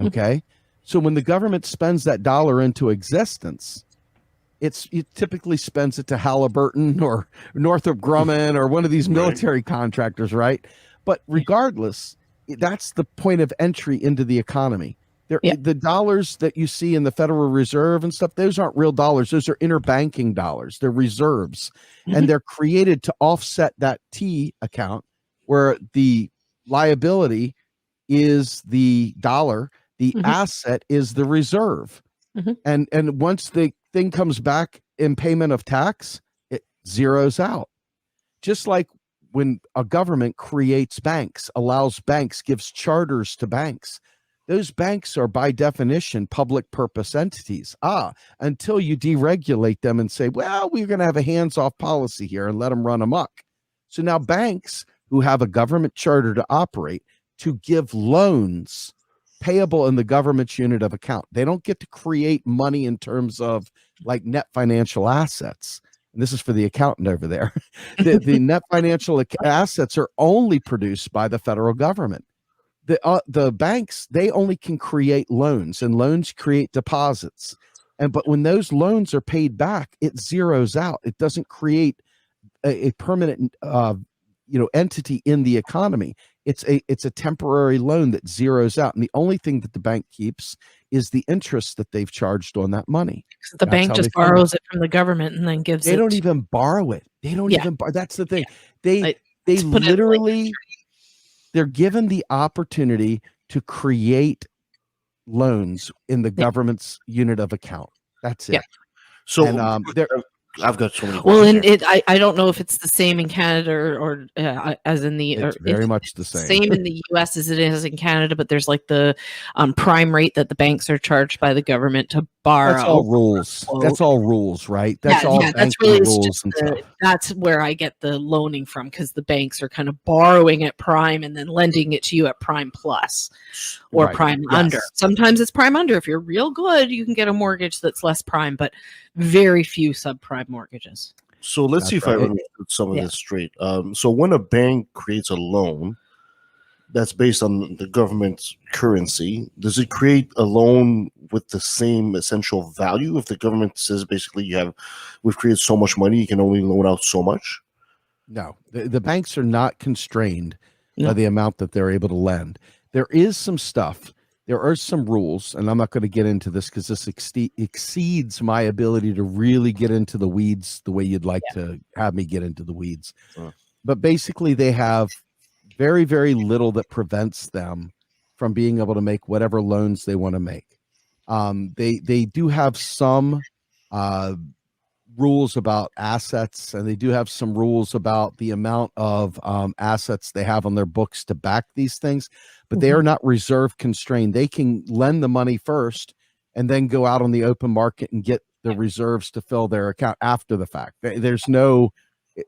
okay? So when the government spends that dollar into existence, it typically spends it to Halliburton or Northrop Grumman or one of these military contractors, right? But regardless, that's the point of entry into the economy. The dollars that you see in the Federal Reserve and stuff, those aren't real dollars. Those are interbanking dollars. They're reserves, and they're created to offset that T account where the liability is the dollar, the asset is the reserve. And once the thing comes back in payment of tax, it zeroes out. Just like when a government creates banks, allows banks, gives charters to banks, those banks are by definition public purpose entities. Until you deregulate them and say, well, we're going to have a hands-off policy here and let them run amok. So now banks who have a government charter to operate, to give loans payable in the government's unit of account. They don't get to create money in terms of like net financial assets. And this is for the accountant over there. The net financial assets are only produced by the federal government. The banks, they only can create loans, and loans create deposits. But when those loans are paid back, it zeroes out. It doesn't create a permanent entity in the economy. It's a temporary loan that zeroes out, and the only thing that the bank keeps is the interest that they've charged on that money. The bank just borrows it from the government and then gives it. They don't even borrow it. They don't even borrow. That's the thing. They Let's put it literally, they're given the opportunity to create loans in the government's unit of account. That's it. Yeah. So and, I've got so many. Well, and I don't know if it's the same in Canada or as in the. It's very much the same. Same in the U.S. as it is in Canada, but there's like the prime rate that the banks are charged by the government to borrow. That's all rules. That's all rules, right? That's all banking really rules and stuff. That's where I get the loaning from, because the banks are kind of borrowing at prime and then lending it to you at prime plus or Right. prime Yes. under. Sometimes it's prime under. If you're real good, you can get a mortgage that's less prime, but very few subprime mortgages. So let's see if I understood some of this straight. So when a bank creates a loan that's based on the government's currency, does it create a loan with the same essential value? If the government says basically we've created so much money, you can only loan out so much? No, the banks are not constrained by the amount that they're able to lend. There is some stuff. There are some rules, and I'm not going to get into this because this exceeds my ability to really get into the weeds the way you'd like to have me get into the weeds. But basically, they have very, very little that prevents them from being able to make whatever loans they want to make. They do have some rules about assets, and they do have some rules about the amount of assets they have on their books to back these things, but they are not reserve constrained. They can lend the money first and then go out on the open market and get the reserves to fill their account after the fact. There's no,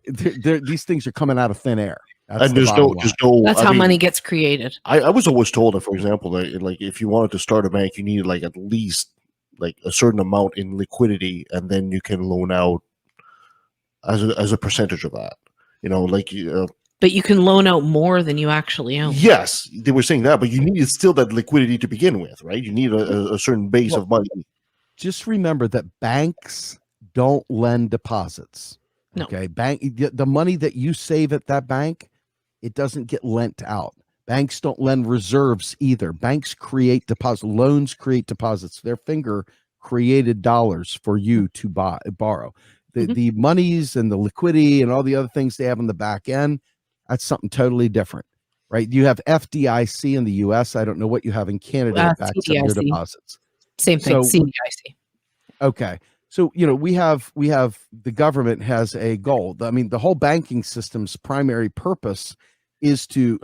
these things are coming out of thin air. And there's no. That's how money gets created. I was always told that, for example, that like if you wanted to start a bank, you needed like at least like a certain amount in liquidity, and then you can loan out as a percentage of that. But you can loan out more than you actually own. Yes, they were saying that, but you needed still that liquidity to begin with, right? You need a certain base of money. Just remember that banks don't lend deposits. No. Okay, the money that you save at that bank, it doesn't get lent out. Banks don't lend reserves either. Banks create deposits. Loans create deposits. Their finger created dollars for you to borrow. The monies and the liquidity and all the other things they have on the back end, that's something totally different, right? You have FDIC in the U.S. I don't know what you have in Canada that backs up your deposits. Same thing, CDIC. Okay. So, we have the government has a goal. I mean, the whole banking system's primary purpose is to,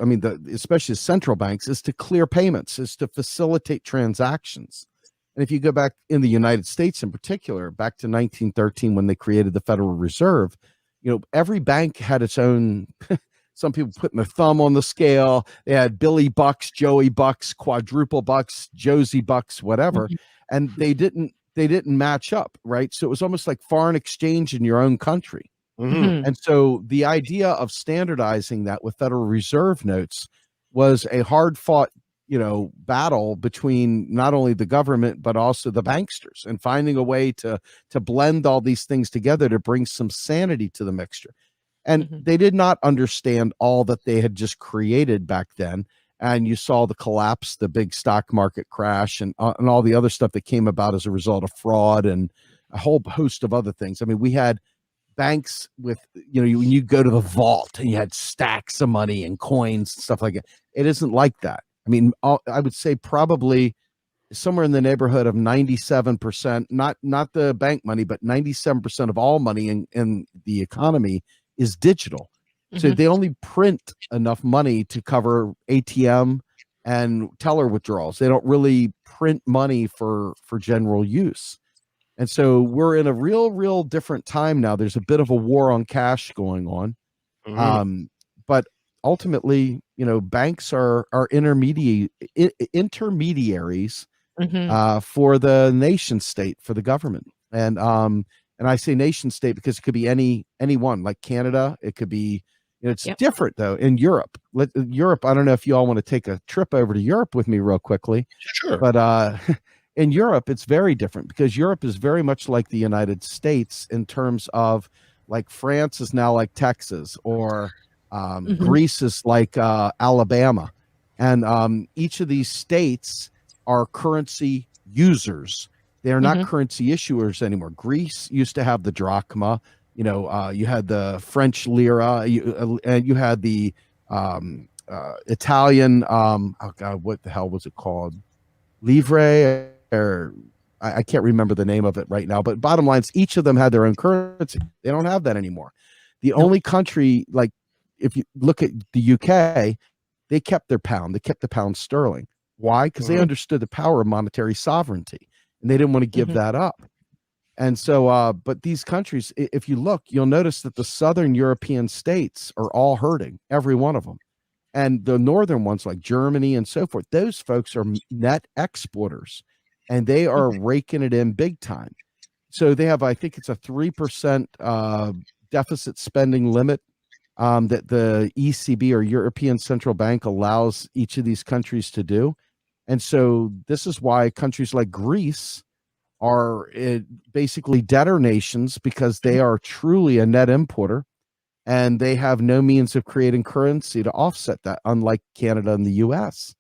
especially central banks, is to clear payments, is to facilitate transactions. And if you go back in the United States in particular, back to 1913 when they created the Federal Reserve, every bank had its own, some people putting their thumb on the scale. They had Billy Bucks, Joey Bucks, Quadruple Bucks, Josie Bucks, whatever. And they didn't match up, right? So it was almost like foreign exchange in your own country. And so the idea of standardizing that with Federal Reserve notes was a hard fought, battle between not only the government, but also the banksters, and finding a way to blend all these things together to bring some sanity to the mixture. And they did not understand all that they had just created back then. And you saw the collapse, the big stock market crash, and all the other stuff that came about as a result of fraud and a whole host of other things. I mean, we had banks with, when you go to the vault and you had stacks of money and coins and stuff like that. It isn't like that. I mean, I would say probably somewhere in the neighborhood of 97%, not the bank money, but 97% of all money in the economy is digital. So they only print enough money to cover ATM and teller withdrawals. They don't really print money for general use. And so we're in a real different time now. There's a bit of a war on cash going on. But ultimately, banks are intermediaries for the nation state, for the government. And I say nation state because it could be any one, like Canada. It could be, it's different though in Europe. Europe, I don't know if you all want to take a trip over to Europe with me real quickly. Sure. But in Europe, it's very different because Europe is very much like the United States in terms of, like, France is now like Texas, or Greece is like Alabama. And each of these states are currency users. They are not currency issuers anymore. Greece used to have the drachma. You had the French lira, and you had the Italian. Oh God, what the hell was it called? Livre, or I can't remember the name of it right now. But bottom line is, each of them had their own currency. They don't have that anymore. The only country, like if you look at the UK, they kept their pound. They kept the pound sterling. Why? Because they understood the power of monetary sovereignty, and they didn't want to give that up. And so, but these countries, if you look, you'll notice that the Southern European states are all hurting, every one of them. And the northern ones, like Germany and so forth, those folks are net exporters, and they are raking it in big time. So they have, I think it's a 3% deficit spending limit that the ECB, or European Central Bank, allows each of these countries to do. And so this is why countries like Greece are basically debtor nations, because they are truly a net importer, and they have no means of creating currency to offset that, unlike Canada and the US.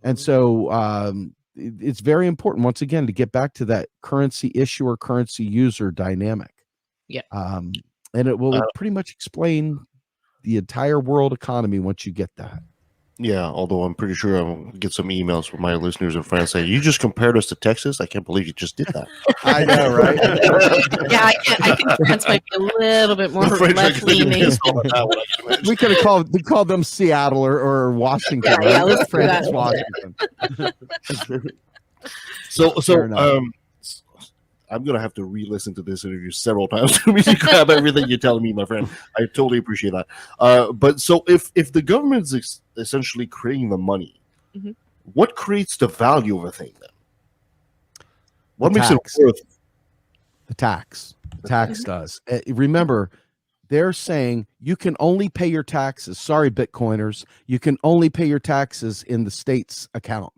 And so it's very important, once again, to get back to that currency issuer, currency user dynamic. Yeah. And it will pretty much explain the entire world economy once you get that. Yeah, although I'm pretty sure I'll get some emails from my listeners in France saying, "You just compared us to Texas? I can't believe you just did that." I know, right? Yeah, I think France might be a little bit more left-leaning. We could have called them Seattle or Washington. Yeah, right? let's do France, that. Washington. So I'm gonna have to re-listen to this interview several times to grab everything you're telling me, my friend. I totally appreciate that. But so if the government is essentially creating the money, what creates the value of a thing then? What makes it worth? The tax. The tax does. Remember, they're saying you can only pay your taxes. Sorry, Bitcoiners, you can only pay your taxes in the state's account.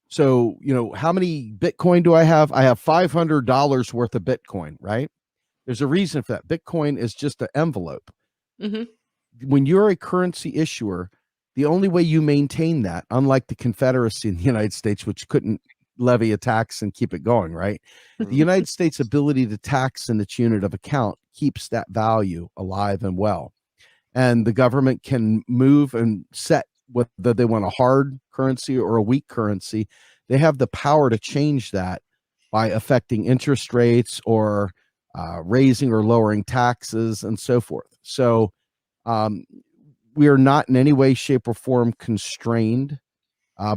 So, how many Bitcoin do I have? I have $500 worth of Bitcoin, right? There's a reason for that. Bitcoin is just an envelope. When you're a currency issuer, the only way you maintain that, unlike the Confederacy in the United States, which couldn't levy a tax and keep it going, right? The United States' ability to tax in its unit of account keeps that value alive and well. And the government can move and set whether they want a hard currency or a weak currency. They have the power to change that by affecting interest rates, or raising or lowering taxes, and so forth. So we are not in any way, shape, or form constrained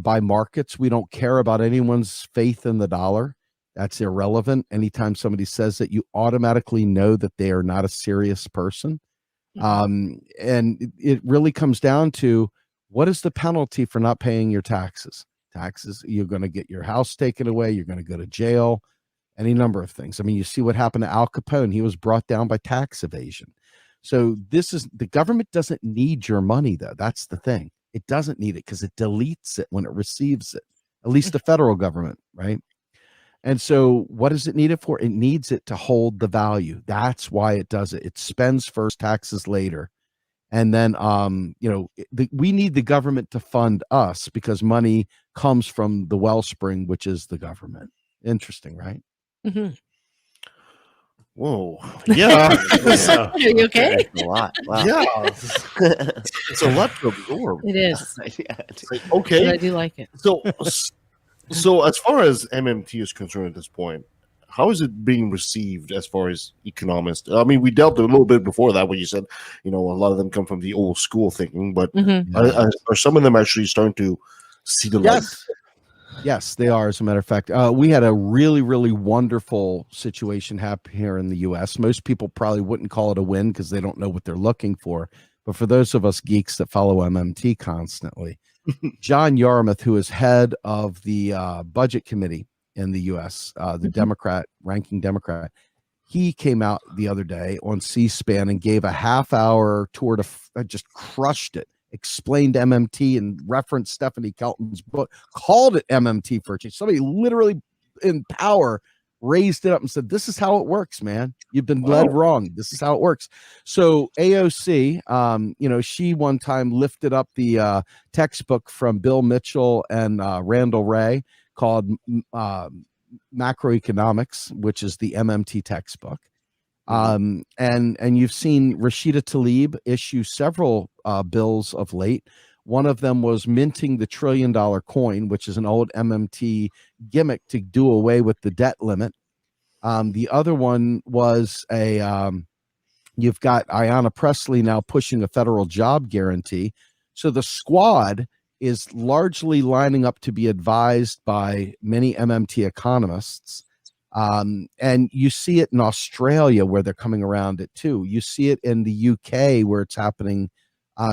by markets. We don't care about anyone's faith in the dollar. That's irrelevant. Anytime somebody says that, you automatically know that they are not a serious person. And it really comes down to, what is the penalty for not paying your taxes? You're going to get your house taken away. You're going to go to jail, any number of things. I mean, you see what happened to Al Capone. He was brought down by tax evasion. So the government doesn't need your money, though. That's the thing. It doesn't need it because it deletes it when it receives it, at least the federal government, right? And so what does it need it for? It needs it to hold the value. That's why it does it. It spends first, taxes later. And then, we need the government to fund us, because money comes from the wellspring, which is the government. Interesting, right? Whoa. Yeah. Are you okay? A lot. Wow. Yeah. It's a lot to absorb. It is. Okay. But I do like it. So as far as MMT is concerned at this point, how is it being received as far as economists? I mean, we dealt a little bit before that when you said, a lot of them come from the old school thinking, but are some of them actually starting to see the light? Yes, they are. As a matter of fact, we had a really, really wonderful situation happen here in the U.S. Most people probably wouldn't call it a win because they don't know what they're looking for. but for those of us geeks that follow MMT constantly, John Yarmuth, who is head of the budget committee in the U.S., the ranking Democrat, he came out the other day on C-SPAN and gave a half-hour tour to just crushed it, explained MMT and referenced Stephanie Kelton's book, called it MMT for a change. Somebody literally in power raised it up and said, this is how it works, man. You've been led wrong. This is how it works. So AOC, she one time lifted up the textbook from Bill Mitchell and Randall Wray called Macroeconomics, which is the MMT textbook. And you've seen Rashida Tlaib issue several bills of late. One of them was minting the $1 trillion coin, which is an old MMT gimmick to do away with the debt limit. The other one was you've got Ayanna Pressley now pushing a federal job guarantee. So the squad is largely lining up to be advised by many MMT economists. And you see it in Australia where they're coming around it too. You see it in the UK where it's happening.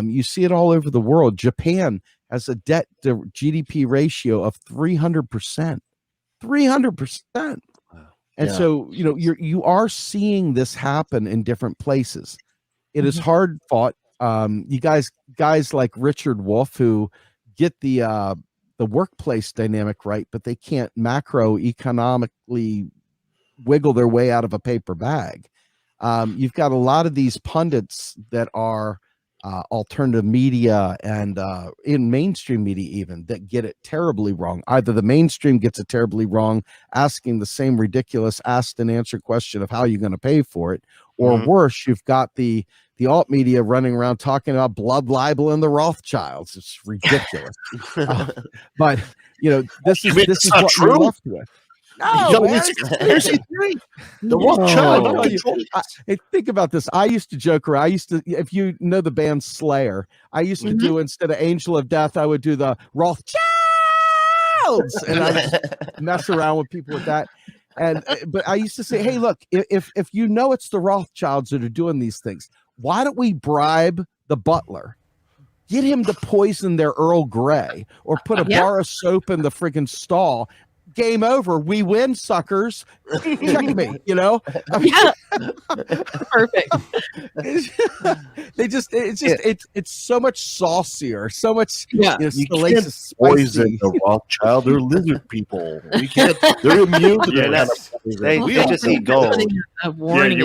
You see it all over the world. Japan has a debt to GDP ratio of 300%. 300%. And so, you are seeing this happen in different places. It is hard fought. You guys like Richard Wolff who get the workplace dynamic right, but they can't macroeconomically wiggle their way out of a paper bag. You've got a lot of these pundits that are alternative media and in mainstream media even that get it terribly wrong. Either the mainstream gets it terribly wrong, asking the same ridiculous asked and answer question of how you're going to pay for it, or worse, you've got the alt media running around talking about blood libel and the Rothschilds. It's ridiculous. But this is what we're left with. No, the Rothschild. Think about this. I used to joke around. If you know the band Slayer, I used to do, instead of Angel of Death, I would do the Rothschilds, and I would mess around with people with that. But I used to say, hey, look, if you know it's the Rothschilds that are doing these things, why don't we bribe the butler? Get him to poison their Earl Grey or put a bar of soap in the friggin' stall. Game over. We win, suckers. Checkmate, I mean, Perfect. It's so much saucier, so much you can't poison the Rothschild. They're lizard people. You can't. They're immune to that. They just eat gold. You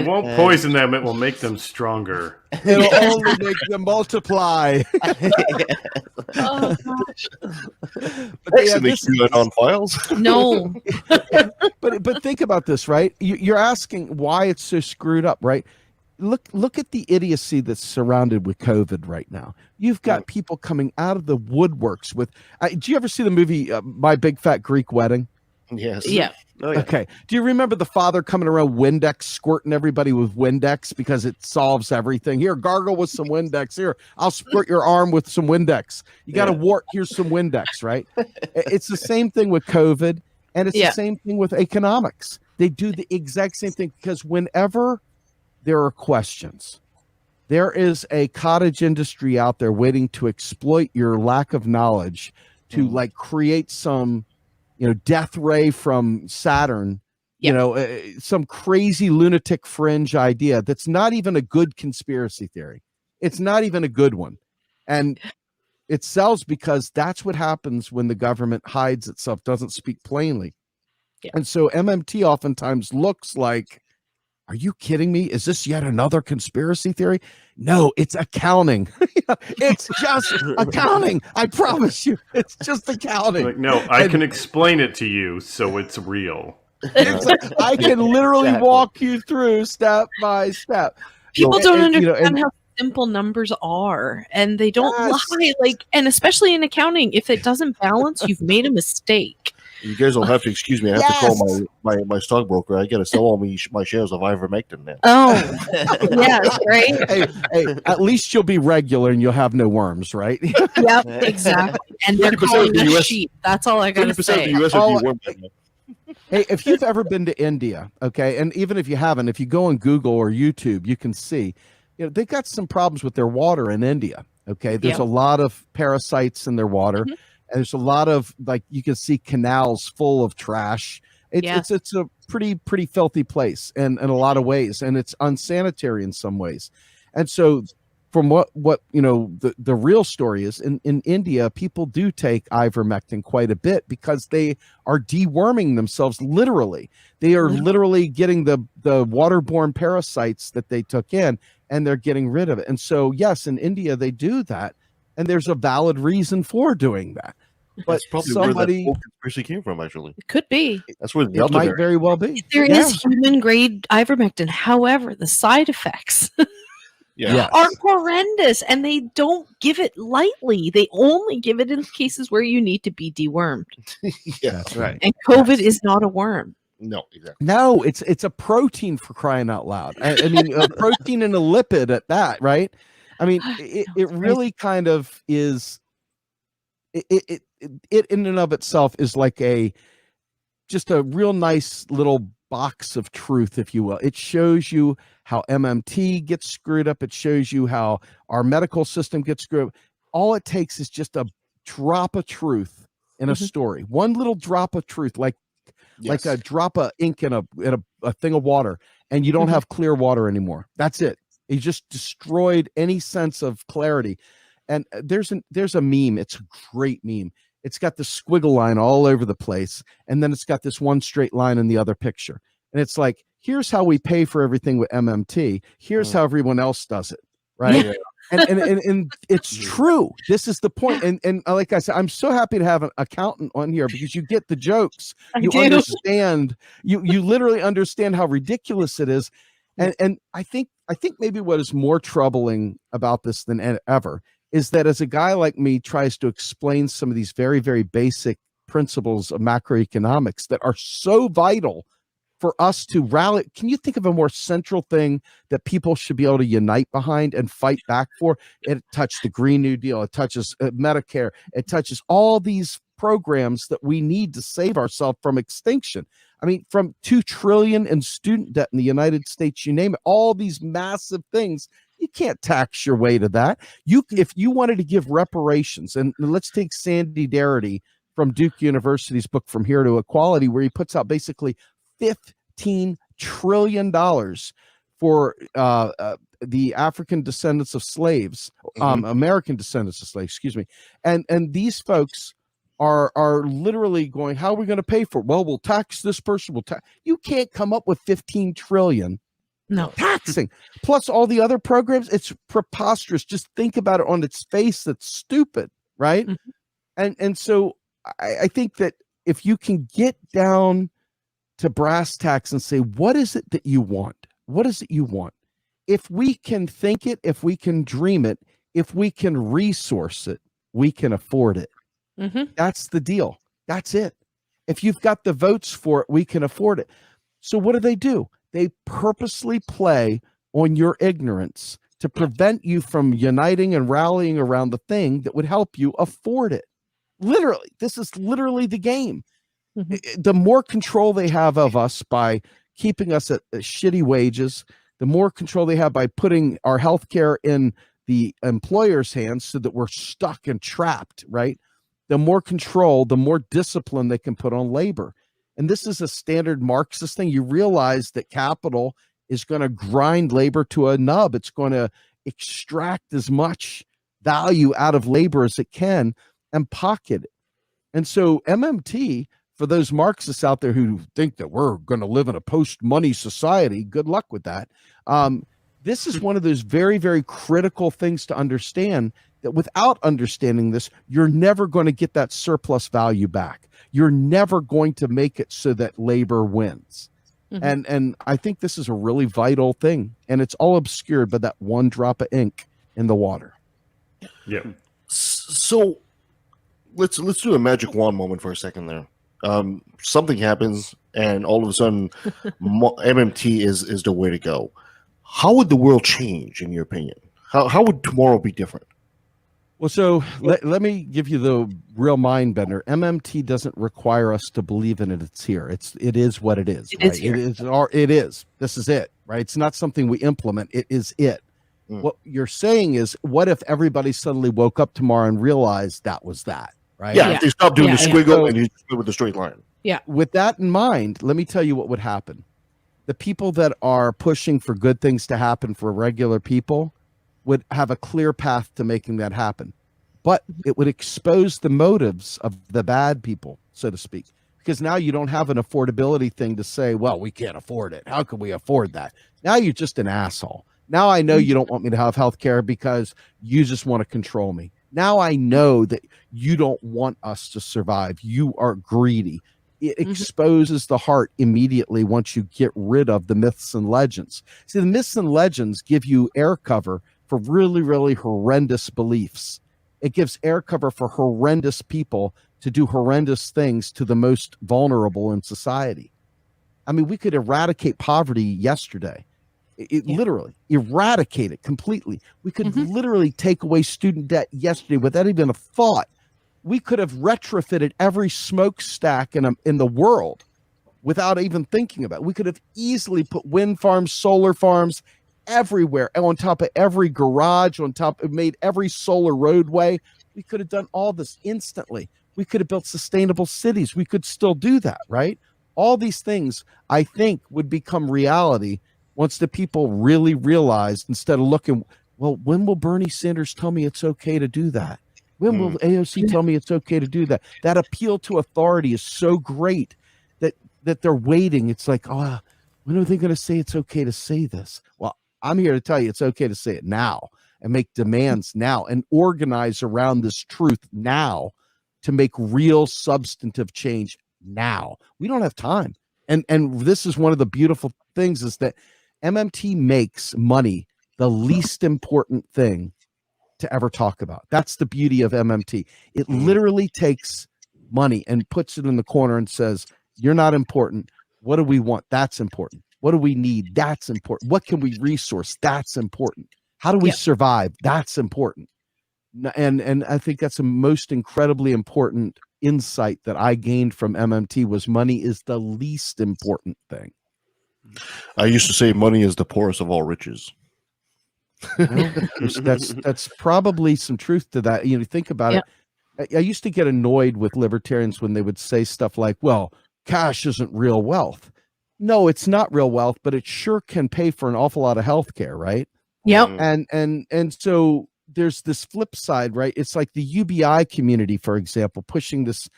won't poison them. It will make them stronger. It'll only make them multiply. Oh gosh. On files. No. but think about this, right? You're asking why it's so screwed up, right? Look at the idiocy that's surrounded with COVID right now. You've got people coming out of the woodworks with. Do you ever see the movie My Big Fat Greek Wedding? Yes. Yeah. Oh, yeah. Okay. Do you remember the father coming around Windex, squirting everybody with Windex because it solves everything? Here, gargle with some Windex. Here, I'll squirt your arm with some Windex. You got a wart. Here's some Windex, right? It's the same thing with COVID, and it's the same thing with economics. They do the exact same thing because whenever there are questions, there is a cottage industry out there waiting to exploit your lack of knowledge to create some death ray from Saturn, some crazy lunatic fringe idea that's not even a good conspiracy theory. It's not even a good one. And it sells because that's what happens when the government hides itself, doesn't speak plainly. Yeah. And so MMT oftentimes looks like, are you kidding me? Is this yet another conspiracy theory? No, it's accounting. It's just accounting. I promise you, it's just accounting. No, I can explain it to you, so it's real. I can literally walk you through step by step. People don't understand how simple numbers are, and they don't lie. And especially in accounting, if it doesn't balance, you've made a mistake. You guys will have to excuse me. I have to call my stockbroker. I got to sell all my shares of ivermectin now. Oh, yes, right. Hey, at least you'll be regular and you'll have no worms, right? Yep, exactly. And they're calling us sheep. That's all I got to say. Of the US Hey, if you've ever been to India, okay, and even if you haven't, if you go on Google or YouTube, you can see they've got some problems with their water in India. Okay, there's a lot of parasites in their water, and there's a lot of, like, you can see canals full of trash. It's a pretty filthy place in a lot of ways, and it's unsanitary in some ways. And so, from what the real story is, in India, people do take ivermectin quite a bit because they are deworming themselves. Literally, they are literally getting the waterborne parasites that they took in, and they're getting rid of it. And so, yes, in India they do that, and there's a valid reason for doing that. But that's probably where that whole conspiracy came from. Actually, it could be. That's where it might very well be. There is human grade ivermectin. However, the side effects are horrendous, and they don't give it lightly. They only give it in cases where you need to be dewormed. Yeah, that's right. And COVID is not a worm. No, exactly. No, it's a protein, for crying out loud. I mean, a protein and a lipid at that, right? I mean, it really kind of is. It in and of itself is like just a real nice little box of truth, if you will. It shows you how MMT gets screwed up. It shows you how our medical system gets screwed up. All it takes is just a drop of truth in a story. One little drop of truth, like a drop of ink in a thing of water, and you don't have clear water anymore. That's it. You just destroyed any sense of clarity. And there's a meme. It's a great meme. It's got the squiggle line all over the place, and then it's got this one straight line in the other picture. And it's like, here's how we pay for everything with MMT. Here's how everyone else does it, right? Yeah. And it's true. This is the point. And like I said, I'm so happy to have an accountant on here because you get the jokes. You understand. You literally understand how ridiculous it is. And I think maybe what is more troubling about this than ever is that as a guy like me tries to explain some of these very, very basic principles of macroeconomics that are so vital for us to rally. Can you think of a more central thing that people should be able to unite behind and fight back for? It touched the Green New Deal. It touches Medicare. It touches all these programs that we need to save ourselves from extinction. I mean, from $2 trillion in student debt in the United States, you name it, all these massive things. You can't tax your way to that. If you wanted to give reparations, and let's take Sandy Darity from Duke University's book From Here to Equality, where he puts out basically $15 trillion for the African descendants of slaves, American descendants of slaves, excuse me. And these folks are literally going, how are we going to pay for it? Well, we'll tax this person. You can't come up with 15 trillion. No taxing plus all the other programs. It's preposterous. Just think about it on its face. That's stupid, right? And so I think that if you can get down to brass tacks and say, what is it that you want? What is it you want? If we can think it, if we can dream it, if we can resource it, we can afford it. That's the deal. That's it. If you've got the votes for it, we can afford it. So what do? They purposely play on your ignorance to prevent you from uniting and rallying around the thing that would help you afford it. Literally, this is literally the game. The more control they have of us by keeping us at shitty wages, the more control they have by putting our health care in the employer's hands so that we're stuck and trapped, right? The more control, the more discipline they can put on labor. And this is a standard Marxist thing. You realize that capital is going to grind labor to a nub. It's going to extract as much value out of labor as it can and pocket it. And so MMT, for those Marxists out there who think that we're going to live in a post-money society, good luck with that. This is one of those very, very critical things to understand, that without understanding this, you're never going to get that surplus value back. You're never going to make it so that labor wins. And I think this is a really vital thing, and it's all obscured by that one drop of ink in the water. Yeah. So let's do a magic wand moment for a second there. Something happens, and all of a sudden, MMT is the way to go. How would the world change, in your opinion? How would tomorrow be different? Well, so let me give you the real mind bender. MMT doesn't require us to believe in it. It's here. It is what it is. It is here. It is. This is it, right? It's not something we implement. It is it. What you're saying is, what if everybody suddenly woke up tomorrow and realized that was that, right? Yeah, if they stop doing the squiggle So, and you just go with the straight line. Yeah. With that in mind, let me tell you what would happen. The people that are pushing for good things to happen for regular people would have a clear path to making that happen. But it would expose the motives of the bad people, so to speak, because now you don't have an affordability thing to say, well, we can't afford it. How can we afford that? Now you're just an asshole. Now I know you don't want me to have health care because you just want to control me. Now I know that you don't want us to survive. You are greedy. It exposes the heart immediately once you get rid of the myths and legends. See, the myths and legends give you air cover for really, really horrendous beliefs. It gives air cover for horrendous people to do horrendous things to the most vulnerable in society. I mean, we could eradicate poverty yesterday. Literally eradicate it completely. We could literally take away student debt yesterday without even a thought. We could have retrofitted every smokestack in the world without even thinking about it. We could have easily put wind farms, solar farms everywhere, on top of every garage, on top of made every solar roadway. We could have done all this instantly. We could have built sustainable cities. We could still do that, right? All these things, I think, would become reality once the people really realized, instead of looking, well, when will Bernie Sanders tell me it's okay to do that? When will AOC tell me it's okay to do that? That appeal to authority is so great that they're waiting. It's like, oh, when are they going to say it's okay to say this? Well, I'm here to tell you it's okay to say it now and make demands now and organize around this truth now to make real substantive change now. We don't have time. And this is one of the beautiful things is that MMT makes money the least important thing to ever talk about. That's the beauty of MMT. It literally takes money and puts it in the corner and says, you're not important. What do we want? That's important. What do we need? That's important. What can we resource? That's important. How do we survive? That's important. And I think that's the most incredibly important insight that I gained from MMT was money is the least important thing. I used to say money is the poorest of all riches. Well, that's probably some truth to that. You know, think about it. I used to get annoyed with libertarians when they would say stuff like, well, cash isn't real wealth. No, it's not real wealth, but it sure can pay for an awful lot of health care, right? Yep. And so there's this flip side, right? It's like the UBI community, for example, pushing this,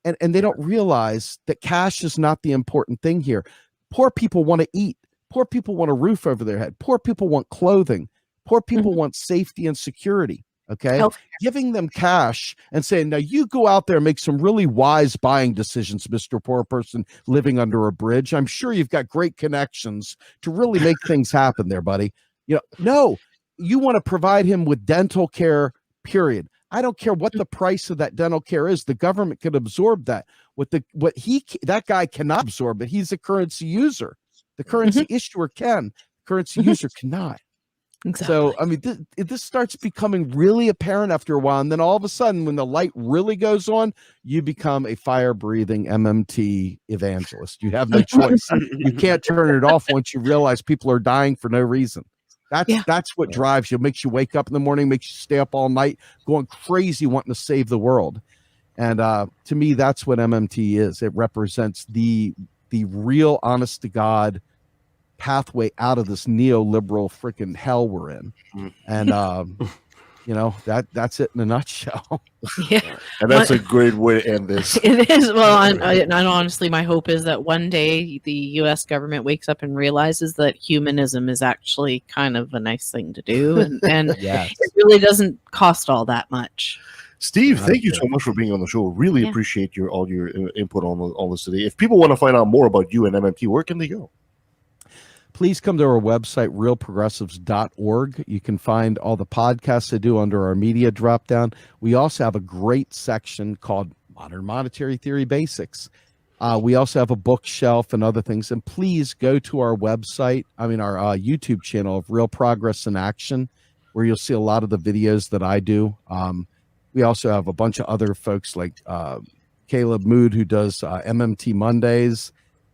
and they don't realize that cash is not the important thing here. Poor people want to eat. Poor people want a roof over their head. Poor people want clothing. Poor people want safety and security. Okay. Giving them cash and saying, now you go out there and make some really wise buying decisions, Mr. Poor Person living under a bridge. I'm sure you've got great connections to really make things happen there, buddy. You know, no, you want to provide him with dental care, period. I don't care what the price of that dental care is. The government could absorb that. That guy cannot absorb it. He's a currency user. The currency issuer can. Currency user cannot. Exactly. So, I mean, this starts becoming really apparent after a while. And then all of a sudden, when the light really goes on, you become a fire-breathing MMT evangelist. You have no choice. You can't turn it off once you realize people are dying for no reason. That's what drives you, makes you wake up in the morning, makes you stay up all night, going crazy wanting to save the world. And to me, that's what MMT is. It represents the real honest to God pathway out of this neoliberal freaking hell we're in. And you know, that's it in a nutshell. Yeah. And that's a great way to end this. It is. Well, and honestly, my hope is that one day the U.S. government wakes up and realizes that humanism is actually kind of a nice thing to do, and Yes. it really doesn't cost all that much. Steve, thank you so much for being on the show. Really appreciate all your input on all this today. If people want to find out more about you and MMT, where can they go? Please come to our website, realprogressives.org. You can find all the podcasts I do under our media dropdown. We also have a great section called Modern Monetary Theory Basics. We also have a bookshelf and other things. And please go to our website, our YouTube channel of Real Progress in Action, where you'll see a lot of the videos that I do. We also have a bunch of other folks like Caleb Mood, who does MMT Mondays.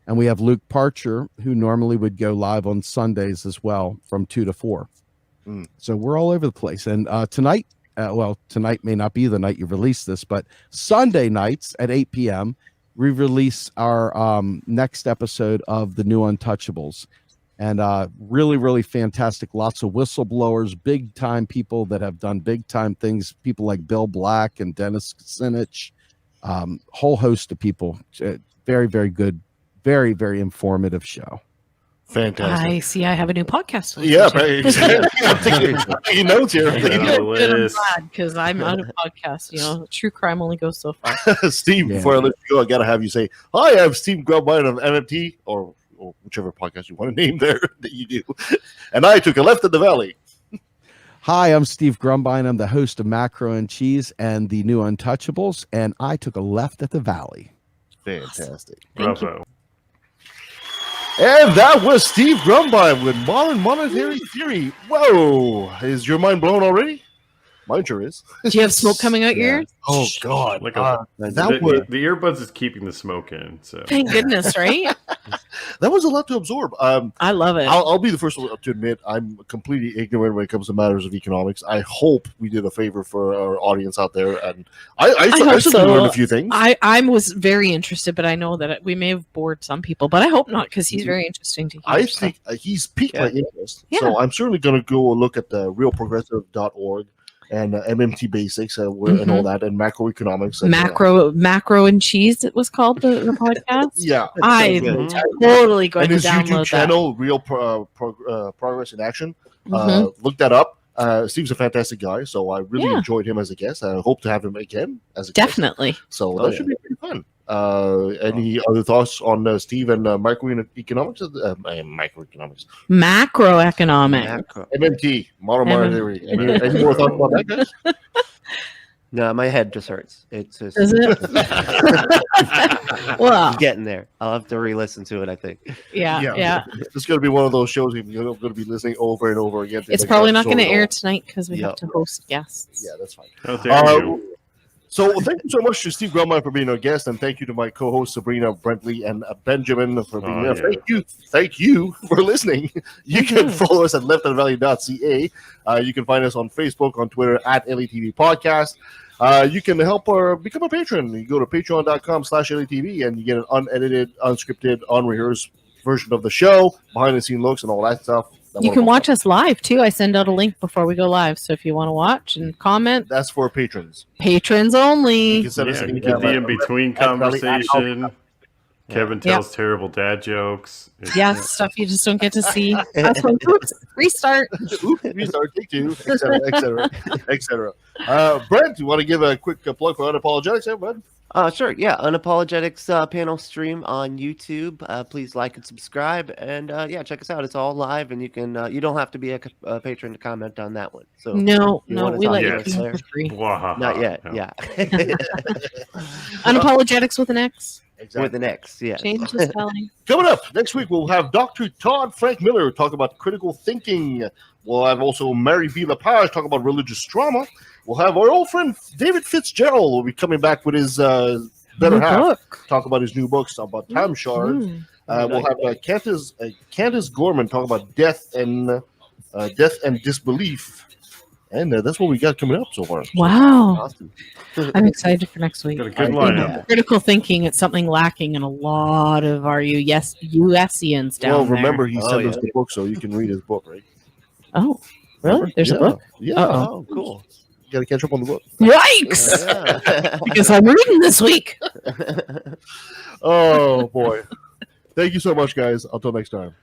And we have Luke Parcher, who normally would go live on Sundays as well from 2 to 4. So we're all over the place. And tonight, tonight may not be the night you release this, but Sunday nights at 8 p.m., we release our next episode of the new Untouchables. And really, really fantastic. Lots of whistleblowers, big time people that have done big time things. People like Bill Black and Dennis Kucinich, whole host of people. Very, very good. Very, very informative show. Fantastic. I see. I have a new podcast. to Yeah, listen to. exactly. I'm taking notes here. Good, I'm glad because I'm out of podcasts. You know, true crime only goes so far. Steve, before I let you go, I gotta have you say, "Hi, I'm Steve Grumbine of MMT," or whichever podcast you want to name there that you do. And I took a left in the valley. Hi, I'm Steve Grumbine. I'm the host of Macro and Cheese and the new Untouchables, and I took a left at the Valley. Fantastic. Bravo. And that was Steve Grumbine with Modern Monetary Theory. Whoa, is your mind blown already? Mine sure is. Do you have smoke coming out your ears? Oh God! Like that the earbuds is keeping the smoke in. So Thank goodness, right? that was a lot to absorb. I love it. I'll be the first one to admit I'm completely ignorant when it comes to matters of economics. I hope we did a favor for our audience out there, and I hope certainly so. learned a few things. I was very interested, but I know that we may have bored some people. But I hope not, because he's very interesting to hear. I think he's piqued my interest, Yeah. so I'm certainly going to go look at the realprogressive.org and MMT Basics and all that, and macroeconomics. And, macro and cheese. It was called the podcast. Yeah, I totally going and to his download YouTube that. channel, Real Progress in Action. Mhm. Look that up. Steve's a fantastic guy, so I really Yeah. enjoyed him as a guest. I hope to have him again as a Definitely. guest. So that should be pretty fun. Any other thoughts on Steve and microeconomics? Microeconomics. Macroeconomic. MMT, modern monetary. Any more thoughts about that, guys? No, my head just hurts. It's just. Is it? Well, I'm getting there. I'll have to re-listen to it. I think. Yeah. It's going to be one of those shows you're going to be listening over and over again. It's probably not going to air tonight because we have to host guests. Yeah, that's fine. How dare you. So thank you so much to Steve Grumbine for being our guest, and thank you to my co-hosts Sabrina, Brentley, and Benjamin for being there. Thank you for listening. You can follow us at leftofthevalley.ca. You can find us on Facebook, on Twitter at LATV Podcast. You can help or become a patron. You go to patreon.com/LATV and you get an unedited, unscripted, unrehearsed version of the show, behind the scene looks and all that stuff. You can watch us live too. I send out a link before we go live. So if you want to watch and comment, that's for patrons. Patrons only. You get the in-between conversation. Kevin tells terrible dad jokes. Yes, stuff you just don't get to see. That's when, oops, restart. Restart, take two, etc. Brent, you want to give a quick plug for Unapologetics there, bud? Sure. Yeah, Unapologetics panel stream on YouTube. Please like and subscribe, and check us out. It's all live, and you can. You don't have to be a patron to comment on that one. So no, we let you do it for free. Not yet. No. Yeah. Unapologetics with an X. Exactly. With an X, yeah. Change the spelling. Coming up next week, we'll have Dr. Todd Frank Miller talk about critical thinking. We'll have also Mary B. Lepage talk about religious trauma. We'll have our old friend David Fitzgerald will be coming back with his better half. Talk about his new books about time shards. We'll have Candace Gorman talk about death and disbelief. And that's what we got coming up so far. Wow. Awesome. I'm excited for next week. Got a good lineup. Critical thinking, it's something lacking in a lot of our USians down Well, there. remember, he sent us the book so you can read his book, right? Oh, really? There's a book? Yeah. Uh-oh. Oh, cool. You got to catch up on the book. Yikes! Because I'm reading this week. Oh, boy. Thank you so much, guys. Until next time.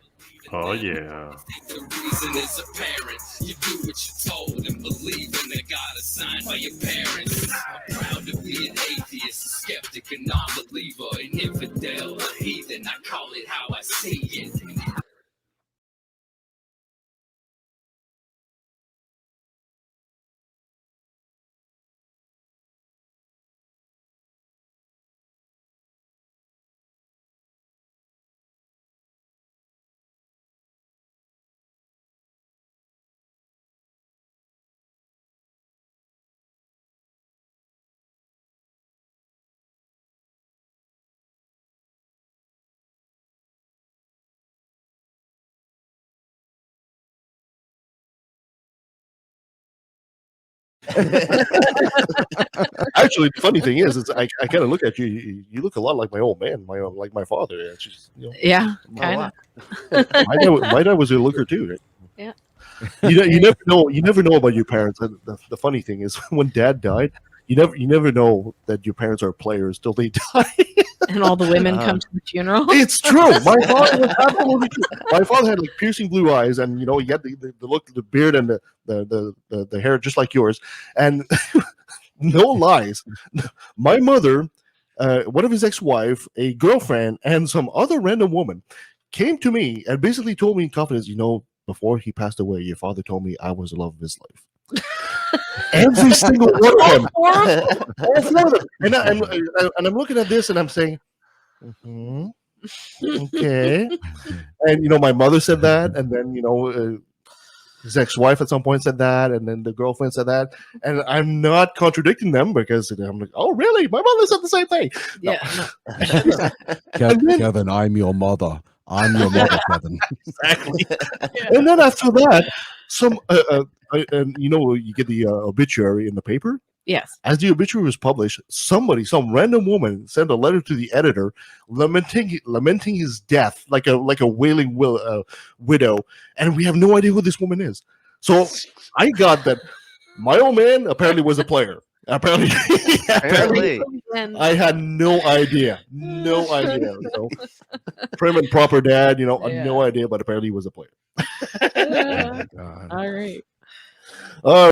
Oh, yeah. The reason is apparent. You do what you're told and believe in the God assigned by your parents. I'm proud to be an atheist, a skeptic, a non-believer, an infidel, a heathen. I call it how I see it. Actually, the funny thing is I kind of look at you. You look a lot like my old man, like my father. It's just, Yeah, kind of. my dad was a looker too. Right? Yeah. You never know. You never know about your parents. And the funny thing is, when Dad died, you never know that your parents are players till they die. And all the women come to the funeral. It's true. My father was absolutely true. My father had like piercing blue eyes, and he had the look, the beard, and the hair just like yours. And no lies, my mother, one of his ex-wife, a girlfriend, and some other random woman came to me and basically told me in confidence, before he passed away, your father told me I was the love of his life. Every single one of them. All four of them. And I'm looking at this and I'm saying, okay. And, my mother said that. And then, his ex-wife at some point said that. And then the girlfriend said that. And I'm not contradicting them because I'm like, oh, really? My mother said the same thing. Yeah. Kevin, I'm your mother. I'm your mother, Kevin. Exactly. And then after that, you get the obituary in the paper. Yes. As the obituary was published, some random woman sent a letter to the editor lamenting his death, like a wailing widow, and we have no idea who this woman is. So I got that my old man apparently was a player. Apparently, I had no idea. Prim and proper dad, no idea, but apparently he was a player. All right.